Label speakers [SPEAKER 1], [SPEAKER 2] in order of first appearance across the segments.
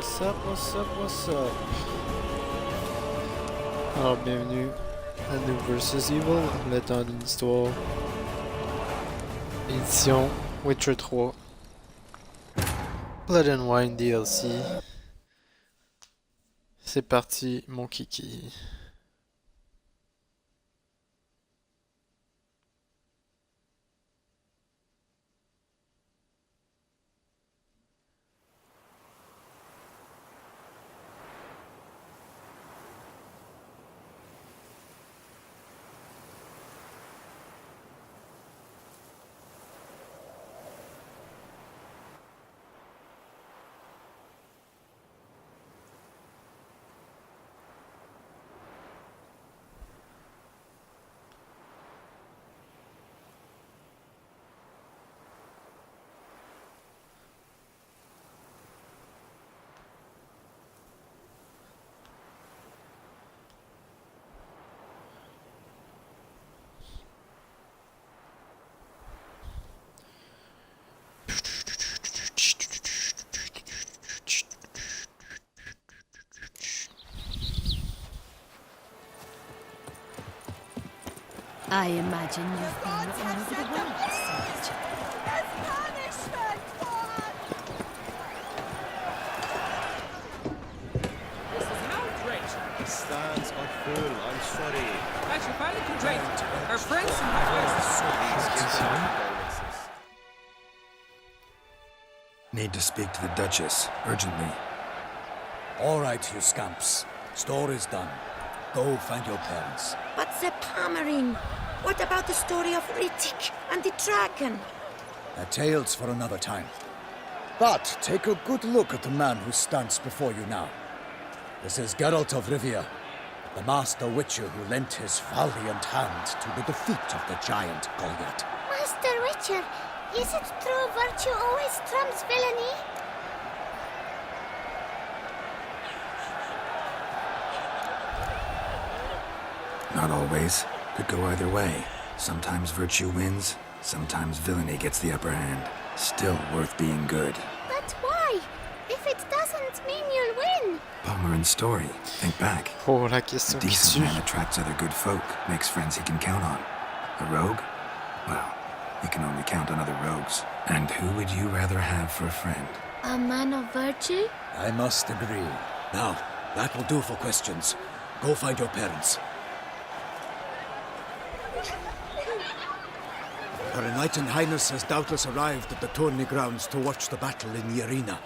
[SPEAKER 1] What's up? Alors, bienvenue à N00B VS EVIL, le temps d'une histoire, édition Witcher 3, Blood and Wine DLC. C'est parti, mon kiki.
[SPEAKER 2] I imagine you've been all over the world, Sergeant.
[SPEAKER 3] This is an outrage.
[SPEAKER 4] The stands are full. I'm sorry.
[SPEAKER 3] I should find a complaint. Our friends and my
[SPEAKER 5] Need to speak to the Duchess, urgently.
[SPEAKER 6] All right, you scamps. Story's done. Go find your parents.
[SPEAKER 7] But the Pomerine, what about the story of Rittik and the dragon?
[SPEAKER 6] They're tales for another time. But take a good look at the man who stands before you now. This is Geralt of Rivia, the master witcher who lent his valiant hand to the defeat of the giant Goliath.
[SPEAKER 8] Master Witcher, is it true virtue always trumps villainy?
[SPEAKER 5] Not always. Could go either way. Sometimes virtue wins, sometimes villainy gets the upper hand. Still worth being good.
[SPEAKER 8] But why? If it doesn't mean you'll win.
[SPEAKER 5] Palmerin's story. Think back.
[SPEAKER 1] Oh, la
[SPEAKER 5] A
[SPEAKER 1] question qui
[SPEAKER 5] decent
[SPEAKER 1] tue.
[SPEAKER 5] man attracts other good folk, makes friends he can count on. A rogue? Well, you can only count on other rogues. And who would you rather have for a friend?
[SPEAKER 8] A man of virtue?
[SPEAKER 6] I must agree. Now, that will do for questions. Go find your parents. Her Knight and Highness has doubtless arrived at the tourney grounds to watch the battle in the arena.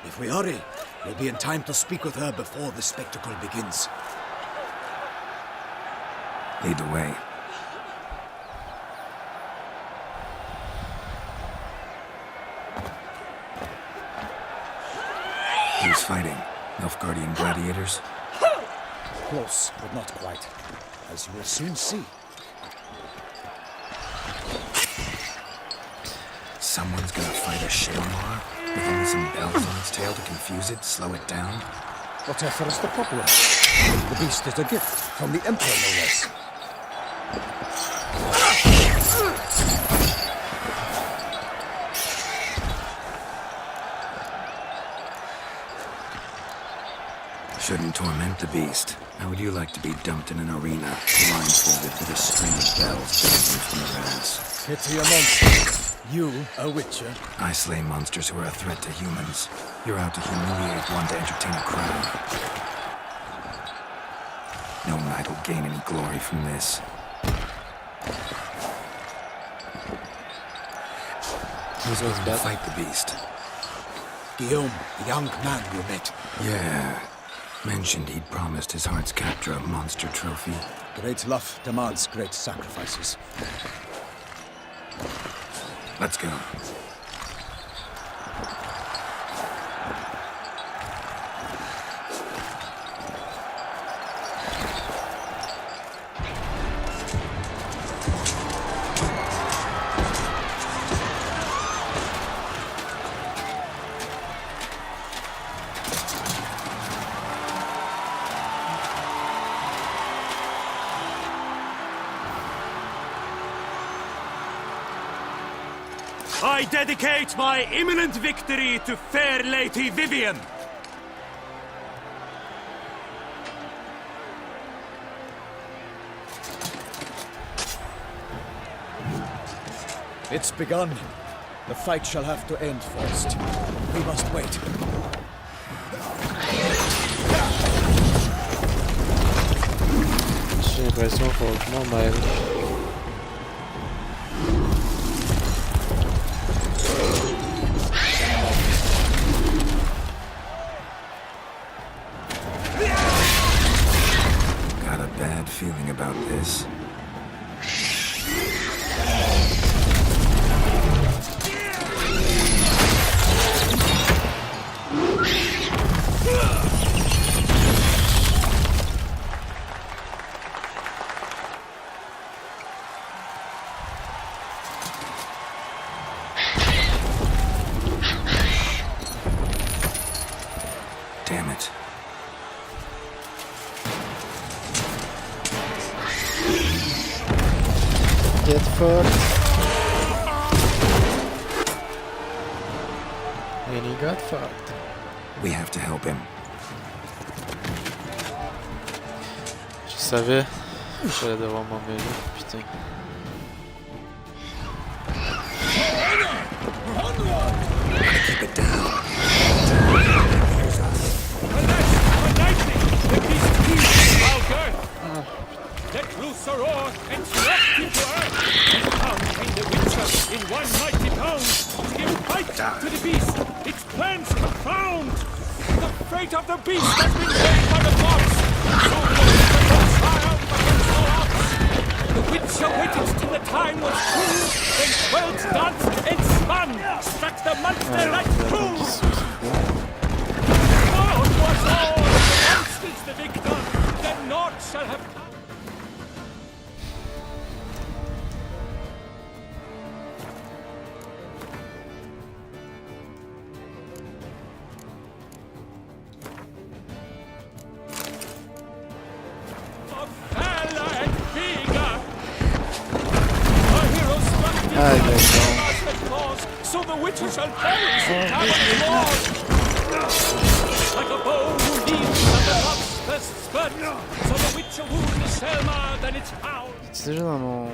[SPEAKER 6] If we hurry, we'll be in time to speak with her before the spectacle begins.
[SPEAKER 5] Lead the way. Who's fighting? Nilfgaardian gladiators?
[SPEAKER 6] Close, but not quite. As you will soon see.
[SPEAKER 5] Someone's gonna fight a Shailmar with only some bells on its tail to confuse it, slow it down?
[SPEAKER 6] Whatever is the problem? The beast is a gift from the Emperor, no less.
[SPEAKER 5] Shouldn't torment the beast. How would you like to be dumped in an arena, blindfolded with a string of bells dangling from your ass?
[SPEAKER 6] Pity a monster. You, a witcher.
[SPEAKER 5] I slay monsters who are a threat to humans. You're out to humiliate one to entertain a crowd. No knight will gain any glory from this. Who's going to fight the beast?
[SPEAKER 6] Guillaume, the young man you met.
[SPEAKER 5] Yeah. Mentioned he'd promised his heart's captor a monster trophy.
[SPEAKER 6] Great love demands great sacrifices.
[SPEAKER 5] Let's go.
[SPEAKER 9] I dedicate my imminent victory to fair Lady Vivian.
[SPEAKER 6] It's begun. The fight shall have to end first. We must wait.
[SPEAKER 1] J'ai l'impression qu'il faut que je m'en mêle.
[SPEAKER 5] Got a bad feeling about this. Damn it.
[SPEAKER 1] Get fucked. And he got fucked.
[SPEAKER 5] We have to help him.
[SPEAKER 1] Je savais. J'allais devoir m'en mêler, putain.
[SPEAKER 5] Keep it down.
[SPEAKER 3] Let loose a roar and thrust into earth, and down came the Witcher in one mighty bound to give fight to the beast. Its plans confound. The fate of the beast has been made by the gods. So the Witcher waited till the time was true, then worlds danced and spun, struck the monster right through. God was all, the monster's the victor, then naught shall have come. So the Witcher shall perish in Tavern's Lord. Like a bow who leaves at the love's first spurt, so the Witcher wound the Selma, then its hound.
[SPEAKER 1] C'est déjà dans mon...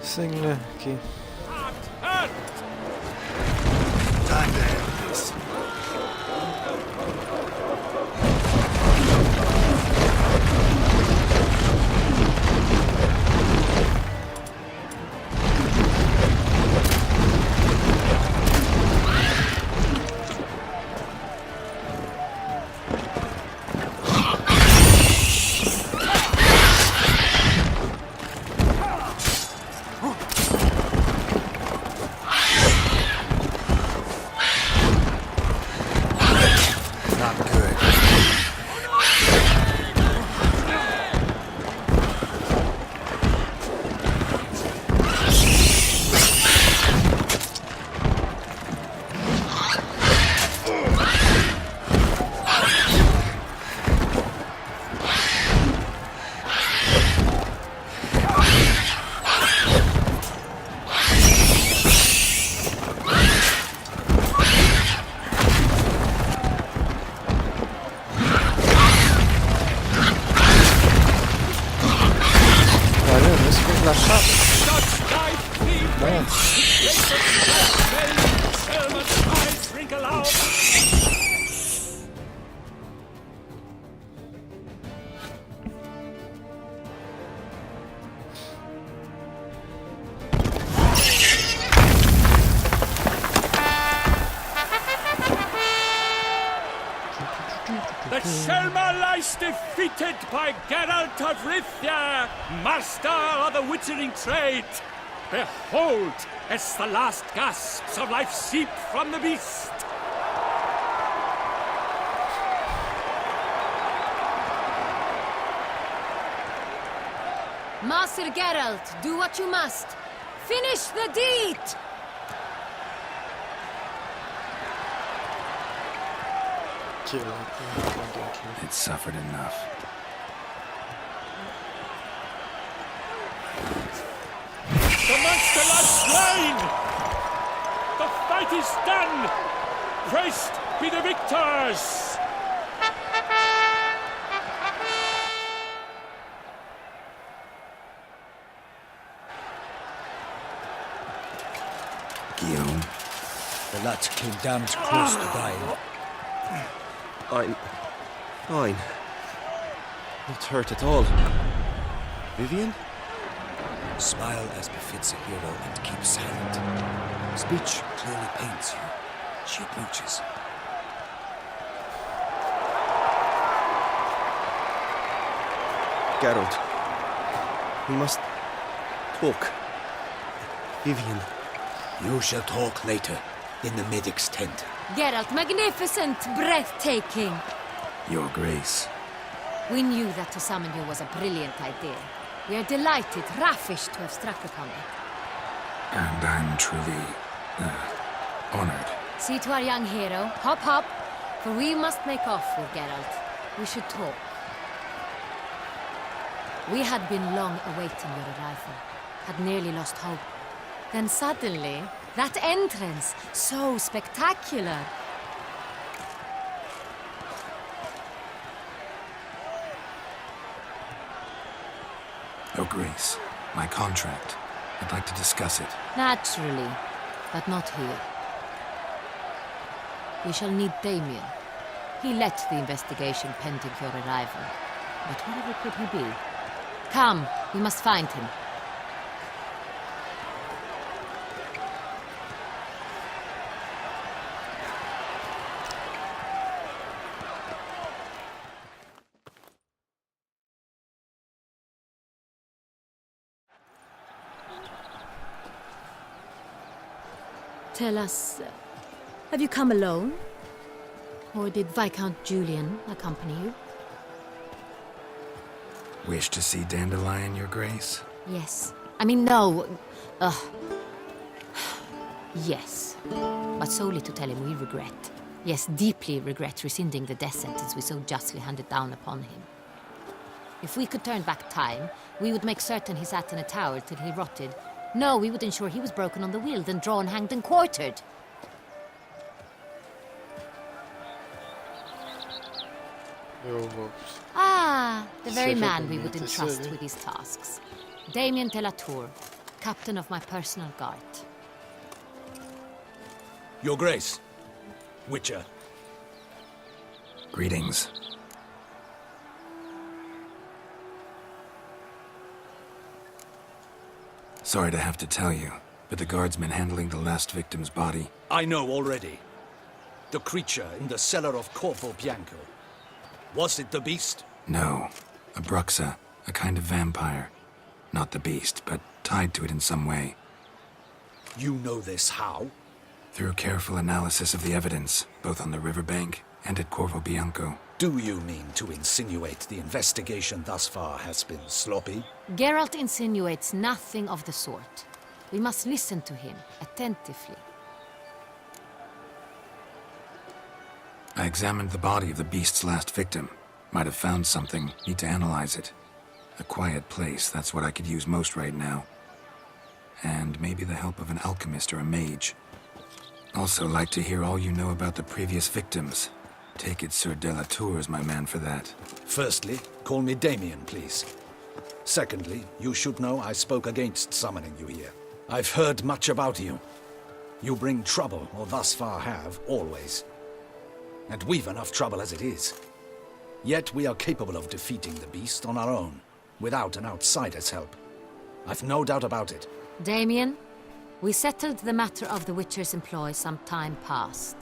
[SPEAKER 1] Signe-le, ok.
[SPEAKER 5] Time to end this.
[SPEAKER 3] The Selma lies defeated by Geralt of Rithia, master of the witchering trade. Behold, as the last gasps of life seep from the beast.
[SPEAKER 2] Master Geralt, do what you must. Finish the deed!
[SPEAKER 1] Kill it.
[SPEAKER 5] It suffered enough.
[SPEAKER 3] The monster lies slain! The fight is done! Praised be the victors!
[SPEAKER 5] Guillaume,
[SPEAKER 6] The lad came damned close to dying.
[SPEAKER 4] I'm fine. Not hurt at all. Vivian?
[SPEAKER 6] Smile as befits a hero and keep silent. Speech clearly pains you. She approaches.
[SPEAKER 4] Geralt. We must talk. Vivian.
[SPEAKER 6] You shall talk later, in the medic's tent.
[SPEAKER 2] Geralt, magnificent, breathtaking.
[SPEAKER 5] Your Grace.
[SPEAKER 2] We knew that to summon you was a brilliant idea. We are delighted, ravished to have struck upon it.
[SPEAKER 5] And I'm truly, honored.
[SPEAKER 2] See to our young hero. Hop, hop. For we must make off with Geralt. We should talk. We had been long awaiting your arrival. Had nearly lost hope. Then suddenly, that entrance, so spectacular.
[SPEAKER 5] Your Grace, my contract. I'd like to discuss it.
[SPEAKER 2] Naturally, but not here. We shall need Damien. He led the investigation pending your arrival. But wherever could he be? Come, we must find him. Tell us, have you come alone? Or did Viscount Julian accompany you?
[SPEAKER 5] Wish to see Dandelion, Your Grace?
[SPEAKER 2] Yes. I mean, no. Yes. But solely to tell him we regret. Yes, deeply regret rescinding the death sentence we so justly handed down upon him. If we could turn back time, we would make certain he sat in a tower till he rotted. No, we would ensure he was broken on the wheel, then drawn, hanged, and quartered. Ah, the very man we would entrust with these tasks. Damien de la Tour, captain of my personal guard.
[SPEAKER 6] Your Grace. Witcher.
[SPEAKER 5] Greetings. Sorry to have to tell you, but the guardsman handling the last victim's body...
[SPEAKER 6] I know already. The creature in the cellar of Corvo Bianco. Was it the beast?
[SPEAKER 5] No. A bruxa, a kind of vampire. Not the beast, but tied to it in some way.
[SPEAKER 6] You know this how?
[SPEAKER 5] Through careful analysis of the evidence, both on the riverbank and at Corvo Bianco.
[SPEAKER 6] Do you mean to insinuate the investigation thus far has been sloppy?
[SPEAKER 2] Geralt insinuates nothing of the sort. We must listen to him attentively.
[SPEAKER 5] I examined the body of the beast's last victim. Might have found something. Need to analyze it. A quiet place, that's what I could use most right now. And maybe the help of an alchemist or a mage. Also like to hear all you know about the previous victims. Take it Sir de la Tour is my man for that.
[SPEAKER 6] Firstly, call me Damien, please. Secondly, you should know I spoke against summoning you here. I've heard much about you. You bring trouble, or thus far have, always. And we've enough trouble as it is. Yet we are capable of defeating the beast on our own, without an outsider's help. I've no doubt about it.
[SPEAKER 2] Damien, we settled the matter of the Witcher's employ some time past.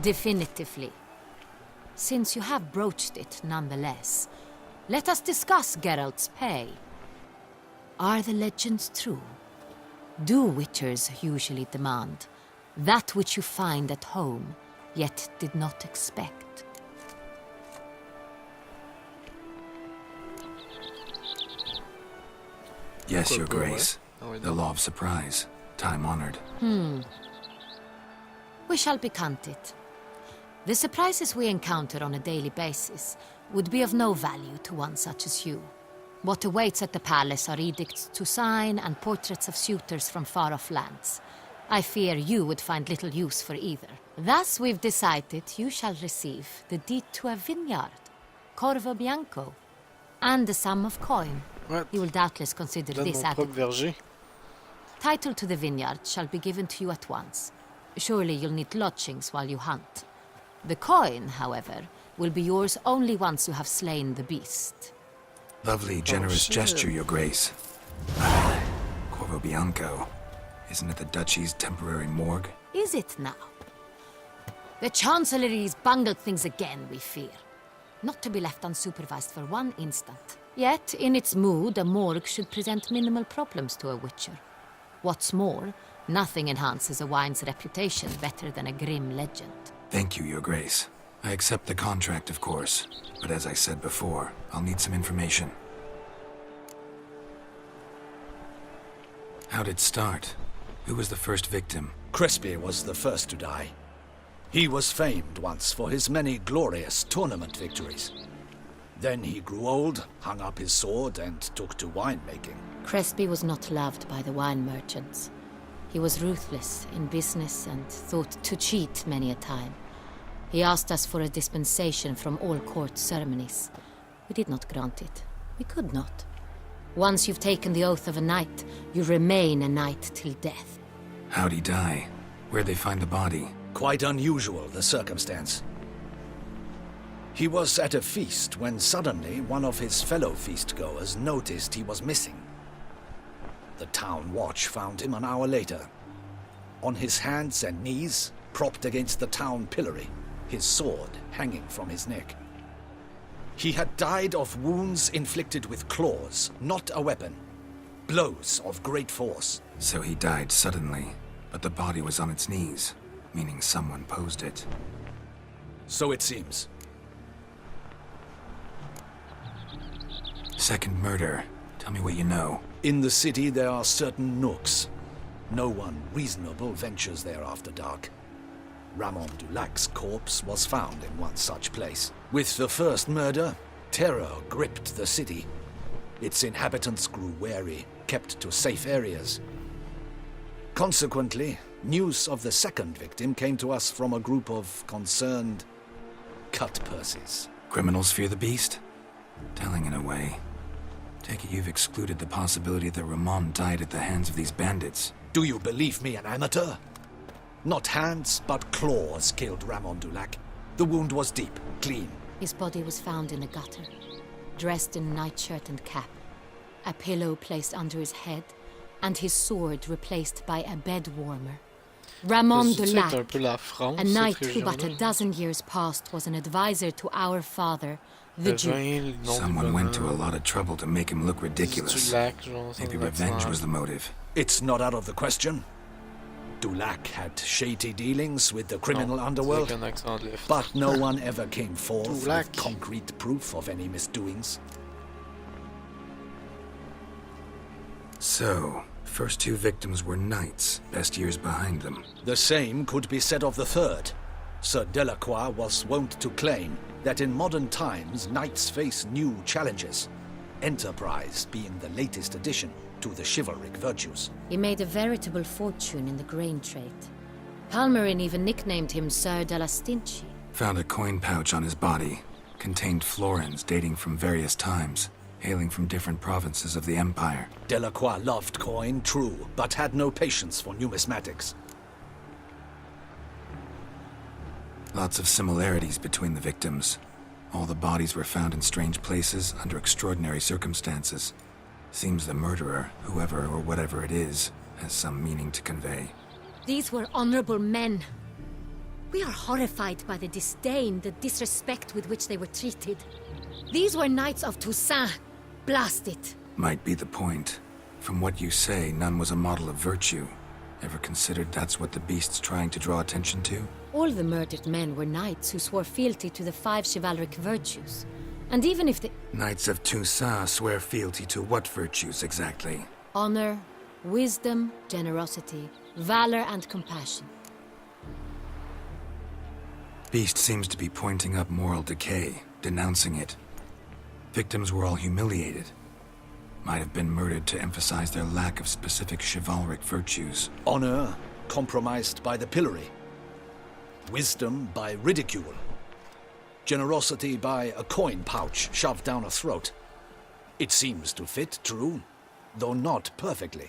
[SPEAKER 2] Definitively. Since you have broached it nonetheless, let us discuss Geralt's pay. Are the legends true? do witchers usually demand? That which you find at home, yet did not expect.
[SPEAKER 5] Yes,
[SPEAKER 1] Cool,
[SPEAKER 5] Your
[SPEAKER 1] cool,
[SPEAKER 5] Grace.
[SPEAKER 1] ouais. Ah ouais,
[SPEAKER 5] The
[SPEAKER 1] non.
[SPEAKER 5] law of surprise. Time-honored.
[SPEAKER 2] We shall be candid. The surprises we encounter on a daily basis would be of no value to one such as you. What awaits at the palace are edicts to sign and portraits of suitors from far-off lands. I fear you would find little use for either. Thus we've decided you shall receive the deed to a vineyard, Corvo Bianco, and a sum of coin.
[SPEAKER 1] What?
[SPEAKER 2] You will doubtless consider
[SPEAKER 1] Donne
[SPEAKER 2] this
[SPEAKER 1] mon propre
[SPEAKER 2] added.
[SPEAKER 1] verger.
[SPEAKER 2] Title to the vineyard shall be given to you at once. Surely you'll need lodgings while you hunt. The coin, however, will be yours only once you have slain the beast.
[SPEAKER 5] Lovely, generous
[SPEAKER 1] shit.
[SPEAKER 5] gesture, Your Grace. Corvo Bianco. Isn't it the Duchy's temporary morgue?
[SPEAKER 2] Is it now? The Chancellery's bungled things again, we fear. Not to be left unsupervised for one instant. Yet, in its mood, a morgue should present minimal problems to a witcher. What's more, nothing enhances a wine's reputation better than a grim legend.
[SPEAKER 5] Thank you, Your Grace. I accept the contract, of course. But as I said before, I'll need some information. How'd it start? Who was the first victim?
[SPEAKER 6] Crespi was the first to die. He was famed once for his many glorious tournament victories. Then he grew old, hung up his sword, and took to winemaking.
[SPEAKER 2] Crespi was not loved by the wine merchants. He was ruthless in business and thought to cheat many a time. He asked us for a dispensation from all court ceremonies. We did not grant it. We could not. Once you've taken the oath of a knight, you remain a knight till death.
[SPEAKER 5] How'd he die? Where'd they find the body?
[SPEAKER 6] Quite unusual, the circumstance. He was at a feast when suddenly one of his fellow feastgoers noticed he was missing. The town watch found him an hour later. On his hands and knees, propped against the town pillory, his sword hanging from his neck. He had died of wounds inflicted with claws, not a weapon. Blows of great force.
[SPEAKER 5] So he died suddenly, but the body was on its knees, meaning someone posed it.
[SPEAKER 6] So it seems.
[SPEAKER 5] Second murder. Tell me what you know.
[SPEAKER 6] In the city there are certain nooks. No one reasonable ventures there after dark. Ramon Dulac's corpse was found in one such place. With the first murder, terror gripped the city. Its inhabitants grew wary, kept to safe areas. Consequently, news of the second victim came to us from a group of concerned cut-purses.
[SPEAKER 5] Criminals fear the beast? Telling in a way. Take it you've excluded the possibility that Ramon died at the hands of these bandits.
[SPEAKER 6] Do you believe me, an amateur? Not hands, but claws killed Ramon Dulac. The wound was deep, clean.
[SPEAKER 2] His body was found in a gutter, dressed in nightshirt and cap, a pillow placed under his head, and his sword replaced by a bed warmer. Ramon
[SPEAKER 1] C'est
[SPEAKER 2] Dulac,
[SPEAKER 1] un peu la France,
[SPEAKER 2] a
[SPEAKER 1] cette
[SPEAKER 2] knight who but a
[SPEAKER 1] région-là.
[SPEAKER 2] dozen years past was an advisor to our father, the
[SPEAKER 1] Le
[SPEAKER 2] Duke.
[SPEAKER 1] vin, le nom du
[SPEAKER 5] Someone went to a
[SPEAKER 1] bonheur.
[SPEAKER 5] lot of trouble to make him look ridiculous.
[SPEAKER 1] Du lac, genre, sans
[SPEAKER 5] Maybe
[SPEAKER 1] accent.
[SPEAKER 5] revenge was the motive.
[SPEAKER 6] It's not out of the question. Dulac had shady dealings with the criminal
[SPEAKER 1] Non,
[SPEAKER 6] underworld,
[SPEAKER 1] avec un accent de l'Est.
[SPEAKER 6] but no one ever came forth
[SPEAKER 1] Dulac.
[SPEAKER 6] with concrete proof of any misdoings.
[SPEAKER 5] So, first two victims were knights, best years behind them.
[SPEAKER 6] The same could be said of the third. Sir Delacroix was wont to claim that in modern times knights face new challenges, enterprise being the latest addition to the chivalric virtues.
[SPEAKER 2] He made a veritable fortune in the grain trade. Palmerin even nicknamed him Sir de la Stinchi.
[SPEAKER 5] Found a coin pouch on his body. Contained florins dating from various times, hailing from different provinces of the Empire.
[SPEAKER 6] Delacroix loved coin, true, but had no patience for numismatics.
[SPEAKER 5] Lots of similarities between the victims. All the bodies were found in strange places under extraordinary circumstances. Seems the murderer, whoever or whatever it is, has some meaning to convey.
[SPEAKER 2] These were honorable men. We are horrified by the disdain, the disrespect with which they were treated. These were knights of Toussaint. Blast it.
[SPEAKER 5] Might be the point. From what you say, none was a model of virtue. Ever considered that's what the beast's trying to draw attention to?
[SPEAKER 2] All the murdered men were knights who swore fealty to the 5 chivalric virtues. And even if the
[SPEAKER 5] Knights of Toussaint swear fealty to what virtues exactly?
[SPEAKER 2] honor, wisdom, generosity, valor, and compassion.
[SPEAKER 5] Beast seems to be pointing up moral decay, denouncing it. Victims were all humiliated. Might have been murdered to emphasize their lack of specific chivalric virtues.
[SPEAKER 6] Honor compromised by the pillory. Wisdom by ridicule. Generosity by a coin pouch shoved down a throat. It seems to fit, true, though not perfectly.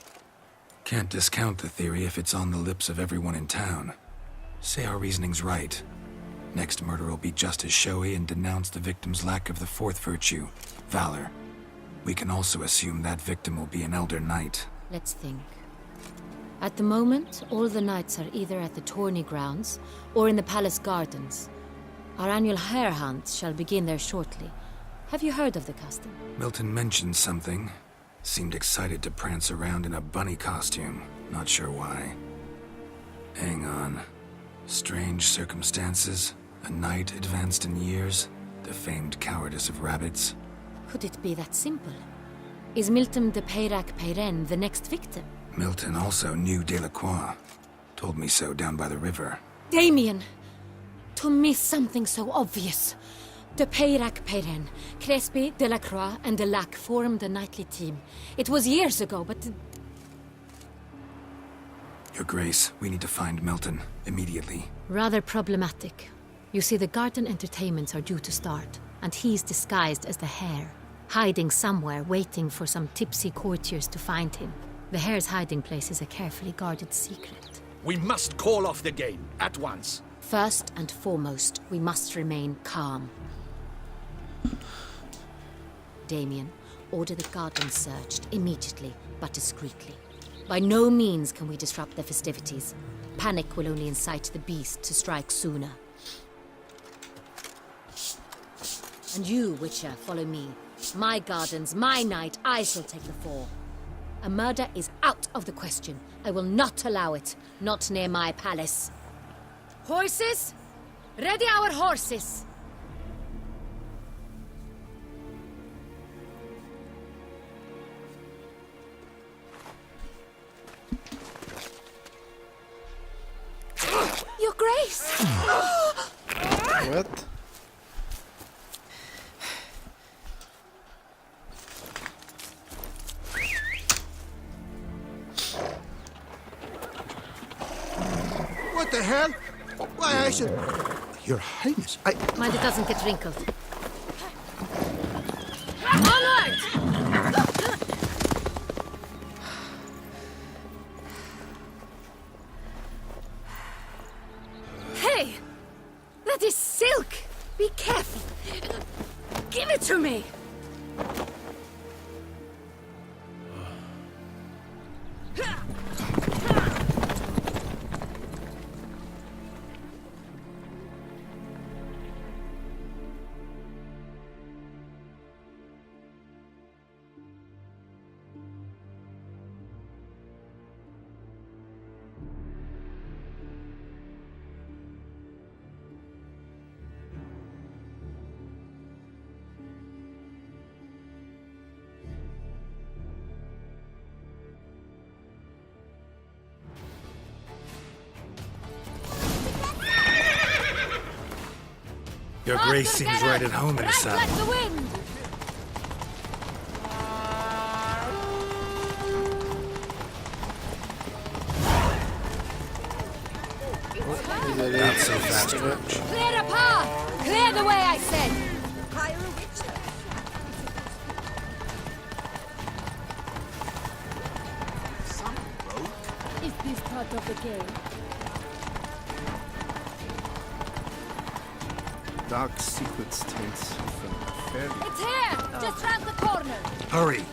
[SPEAKER 5] Can't discount the theory if it's on the lips of everyone in town. Say our reasoning's right. Next murder will be just as showy and denounce the victim's lack of the 4th virtue, valor. We can also assume that victim will be an elder knight.
[SPEAKER 2] Let's think. At the moment, all the knights are either at the tourney grounds or in the palace gardens. Our annual hare hunt shall begin there shortly. Have you heard of the custom?
[SPEAKER 5] Milton mentioned something. Seemed excited to prance around in a bunny costume. Not sure why. Hang on. Strange circumstances. A knight advanced in years. The famed cowardice of rabbits.
[SPEAKER 2] Could it be that simple? Is Milton de Peyrac-Peyren the next victim?
[SPEAKER 5] Milton also knew Delacroix. Told me so down by the river.
[SPEAKER 2] Damien! To miss something so obvious. De Peyrac-Peyren, Crespi, Delacroix, and Delac formed a knightly team. It was years ago, but...
[SPEAKER 5] Your Grace, we need to find Milton. Immediately.
[SPEAKER 2] rather problematic. You see, the garden entertainments are due to start, and he's disguised as the hare, hiding somewhere, waiting for some tipsy courtiers to find him. The hare's hiding place is a carefully guarded secret.
[SPEAKER 6] We must call off the game, at once.
[SPEAKER 2] First and foremost, we must remain calm. Damien, order the garden searched immediately, but discreetly. By no means can we disrupt the festivities. Panic will only incite the beast to strike sooner. And you, Witcher, follow me. My gardens, my night, I shall take the fall. A murder is out of the question. I will not allow it. Not near my palace. Horses? Ready our horses! Your Grace!
[SPEAKER 1] What?
[SPEAKER 9] What the hell? Why, I should... Your Highness,
[SPEAKER 2] Mind it doesn't get wrinkled. Onward! Hey! That is silk! Be careful! Give it to me!
[SPEAKER 5] Your Grace seems right at home in the saddle.
[SPEAKER 2] Like the wind!
[SPEAKER 5] Not so fast, Roach.
[SPEAKER 2] Clear a path! Clear the way, I said! Is this part of the game?
[SPEAKER 9] dark secrets tales from fairy.
[SPEAKER 2] It's here! Just round the corner!
[SPEAKER 5] Hurry!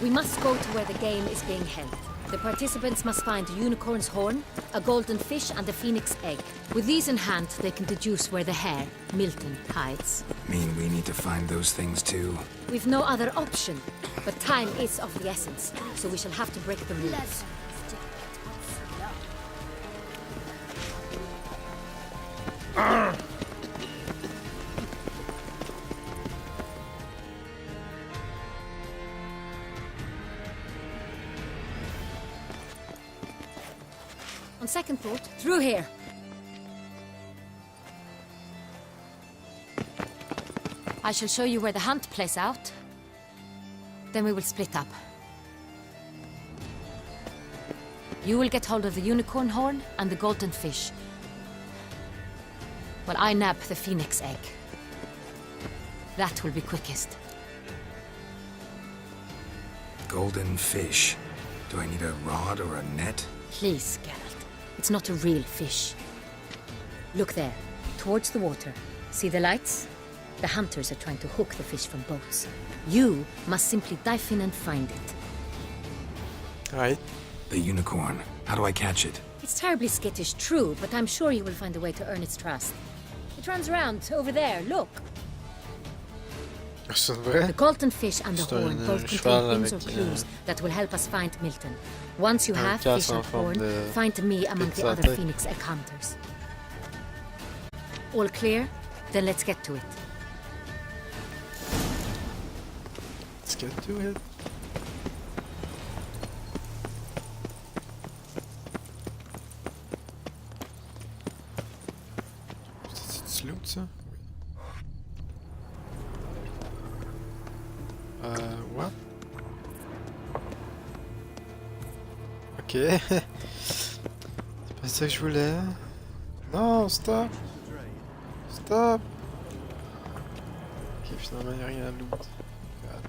[SPEAKER 2] We must go to where the game is being held. The participants must find a unicorn's horn, a golden fish, and a phoenix egg. With these in hand, they can deduce where the hare, Milton, hides.
[SPEAKER 5] Mean we need to find those things too?
[SPEAKER 2] We've no other option, but time is of the essence, so we shall have to break the rules. On second thought, through here. I shall show you where the hunt plays out. Then we will split up. You will get hold of the unicorn horn and the golden fish, while I nab the phoenix egg. That will be quickest.
[SPEAKER 5] Golden fish. Do I need a rod or a net?
[SPEAKER 2] Please, Geralt. It's not a real fish. Look there, towards the water. See the lights? The hunters are trying to hook the fish from boats. You must simply dive in and find it.
[SPEAKER 1] Alright.
[SPEAKER 5] The unicorn. How do I catch it?
[SPEAKER 2] It's terribly skittish, true, but I'm sure you will find a way to earn its trust. It runs around over there, look.
[SPEAKER 1] C'est vrai?
[SPEAKER 2] The golden fish and the
[SPEAKER 1] C'est
[SPEAKER 2] horn
[SPEAKER 1] un
[SPEAKER 2] both
[SPEAKER 1] cheval
[SPEAKER 2] contain hints or
[SPEAKER 1] avec,
[SPEAKER 2] clues that will help us find Milton. Once you
[SPEAKER 1] un
[SPEAKER 2] have
[SPEAKER 1] casque
[SPEAKER 2] fish
[SPEAKER 1] en
[SPEAKER 2] and
[SPEAKER 1] forme
[SPEAKER 2] horn,
[SPEAKER 1] de
[SPEAKER 2] find me among the
[SPEAKER 1] pizza
[SPEAKER 2] other
[SPEAKER 1] tête.
[SPEAKER 2] phoenix egg hunters. All clear? Then let's get to it.
[SPEAKER 1] Let's get to it. C'est du loot ça? Oui. What? Ok. C'est pas ça que je voulais. Non, stop! Stop! Ok, finalement, y'a rien à loot. God.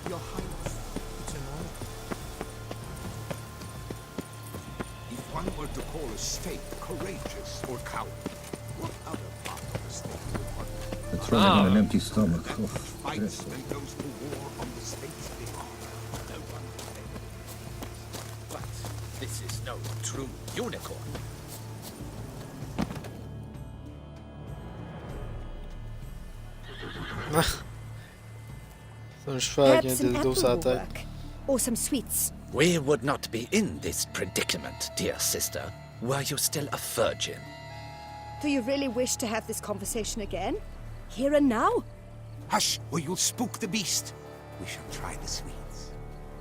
[SPEAKER 10] Your Highness, it's an honor.
[SPEAKER 9] If one were to call a state courageous or coward, what other part of the state would one
[SPEAKER 6] It's running on an empty stomach. Oh,
[SPEAKER 9] fights
[SPEAKER 6] yes.
[SPEAKER 9] and goes to war on the state's behalf? No one would ever.
[SPEAKER 10] But this is no true unicorn.
[SPEAKER 1] C'est un cheval avec un
[SPEAKER 7] Perhaps an
[SPEAKER 1] dildo
[SPEAKER 7] apple
[SPEAKER 1] sur la
[SPEAKER 7] will
[SPEAKER 1] tête.
[SPEAKER 7] work. Or some sweets.
[SPEAKER 10] We would not be in this predicament, dear sister, were you still a virgin.
[SPEAKER 7] Do you really wish to have this conversation again? Here and now?
[SPEAKER 9] Hush, or you'll spook the beast. We shall try the sweets.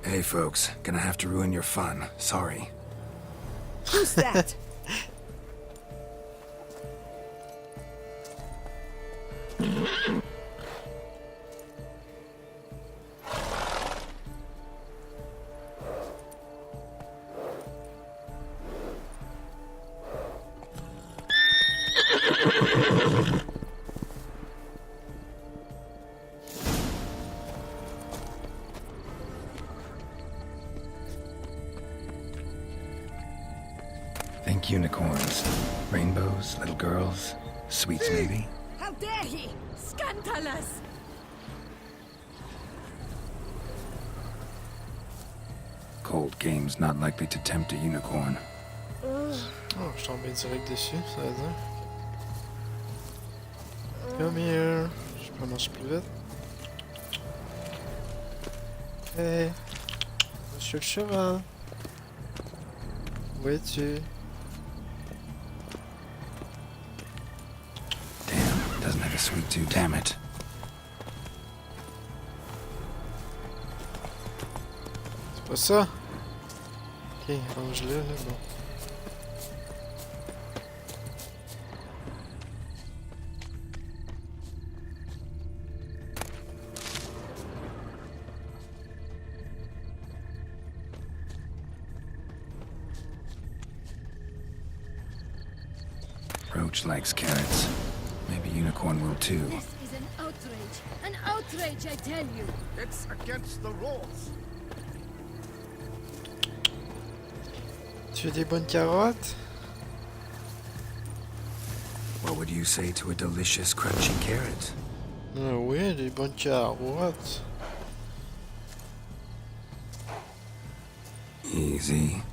[SPEAKER 5] Hey folks, gonna have to ruin your fun. Sorry.
[SPEAKER 7] Who's that?
[SPEAKER 5] Think unicorns. Rainbows, little girls, sweets maybe?
[SPEAKER 7] How dare he! Scandalous!
[SPEAKER 5] Cold game's not likely to tempt a unicorn.
[SPEAKER 1] Oh, je suis tombé direct dessus, ça veut dire. Come here. Je peux marcher plus vite. Hey, monsieur le cheval. Où es-tu?
[SPEAKER 5] Damn, doesn't have a sweet tooth, damn it.
[SPEAKER 1] C'est pas ça? Ok, range-le, là, bon.
[SPEAKER 5] Roach likes carrots. Maybe unicorn will too.
[SPEAKER 8] This is an outrage. An outrage, I tell you.
[SPEAKER 9] It's against the rules.
[SPEAKER 1] Tu veux des bonnes carottes?
[SPEAKER 5] What would you say to a delicious, crunchy carrot?
[SPEAKER 1] Ah oui, des bonnes carottes.
[SPEAKER 5] Easy.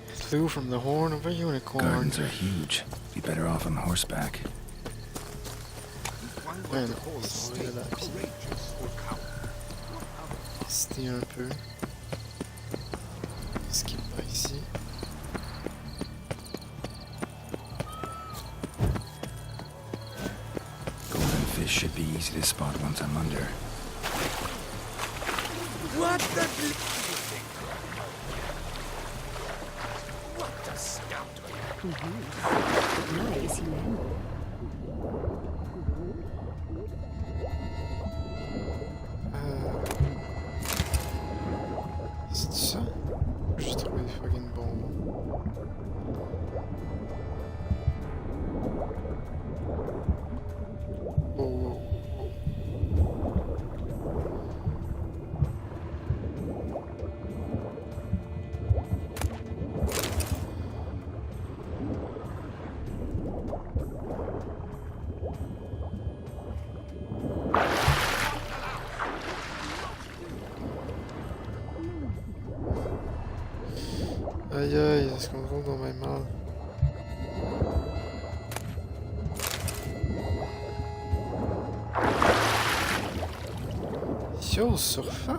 [SPEAKER 1] Flew from the horn of a unicorn.
[SPEAKER 5] Gardens are huge. Be better off on horseback.
[SPEAKER 9] If one were to call a snake courageous or coward, what other
[SPEAKER 1] C'était un peu. Ce qui est pas ici.
[SPEAKER 5] Golden fish should be easy to spot once I'm under.
[SPEAKER 9] What the What a scoundrel!
[SPEAKER 1] C'est ça? J'ai trouvé des fucking bombes. Oh, oh, oh. Aïe aïe, est-ce qu'on tombe dans mes mains? Yo, surfant.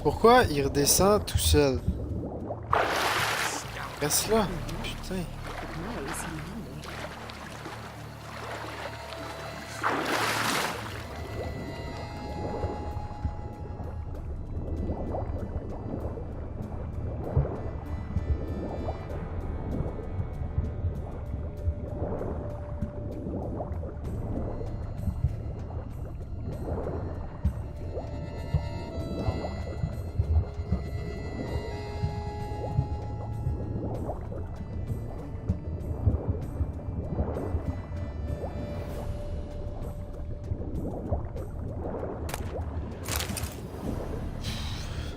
[SPEAKER 1] Pourquoi il redescend tout seul? Reste là. Putain.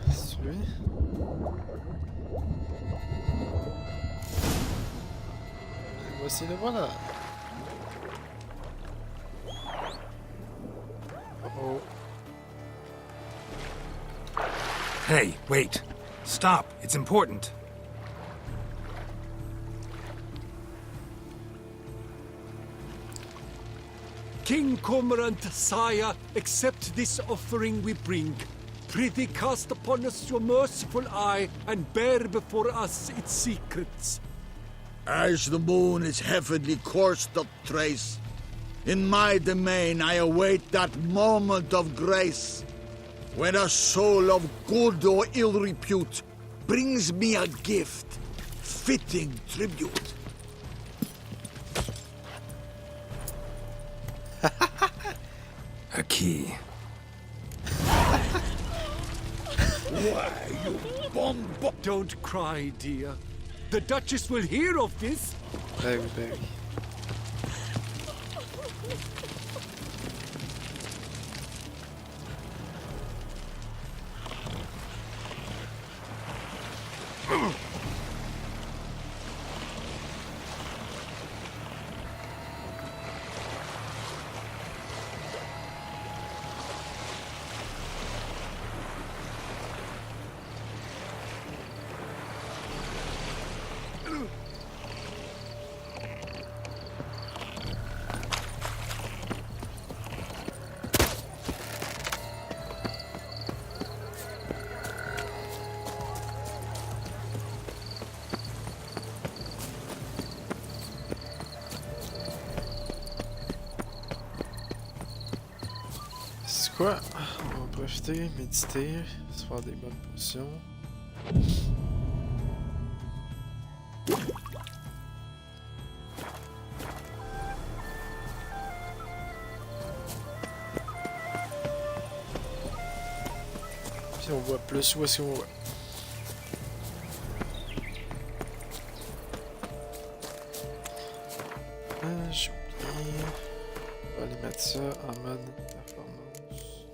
[SPEAKER 1] C'est lui? Voici le voilà. Oh.
[SPEAKER 5] Hey, wait. Stop. It's important.
[SPEAKER 3] King Cormorant, sire, accept this offering we bring. Prithee cast upon us your merciful eye, and bear before us its secrets.
[SPEAKER 6] As the moon its heavenly course doth trace, in my domain I await that moment of grace, when a soul of good or ill repute brings me a gift, fitting tribute.
[SPEAKER 5] A key.
[SPEAKER 6] Why, you bomb...
[SPEAKER 3] Don't cry, dear. The Duchess will hear of this.
[SPEAKER 1] Baby, baby. C'est quoi? On va profiter, méditer, se faire des bonnes potions. Puis on voit plus où est-ce qu'on va. J'ai oublié. On va aller mettre ça en mode performance.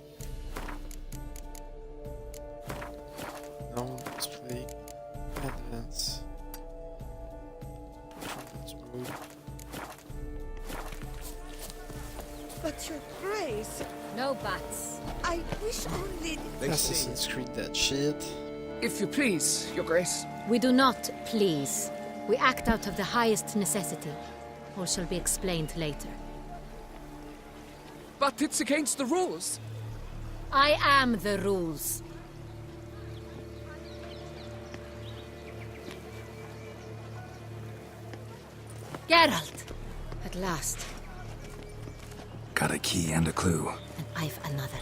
[SPEAKER 9] They say
[SPEAKER 1] Assassin's Creed that shit.
[SPEAKER 10] If you please, Your Grace.
[SPEAKER 2] We do not please. We act out of the highest necessity. All shall be explained later.
[SPEAKER 10] But it's against the rules.
[SPEAKER 2] I am the rules. Geralt! At last.
[SPEAKER 5] Got a key and a clue.
[SPEAKER 2] And I've another.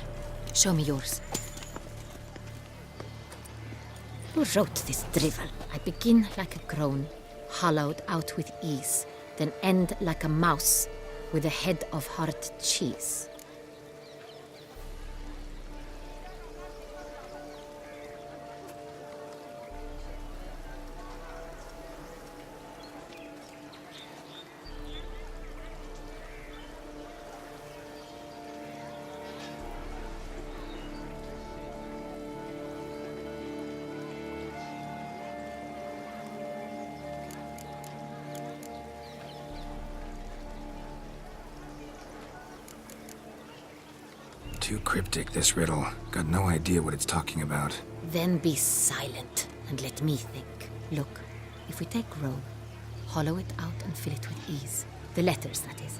[SPEAKER 2] Show me yours. Who wrote this drivel? I begin like a groan, hollowed out with ease, then end like a mouse, with a head of hard cheese.
[SPEAKER 5] Too cryptic, this riddle. Got no idea what it's talking about.
[SPEAKER 2] Then be silent and let me think. Look, if we take row, hollow it out and fill it with ease. The letters, that is.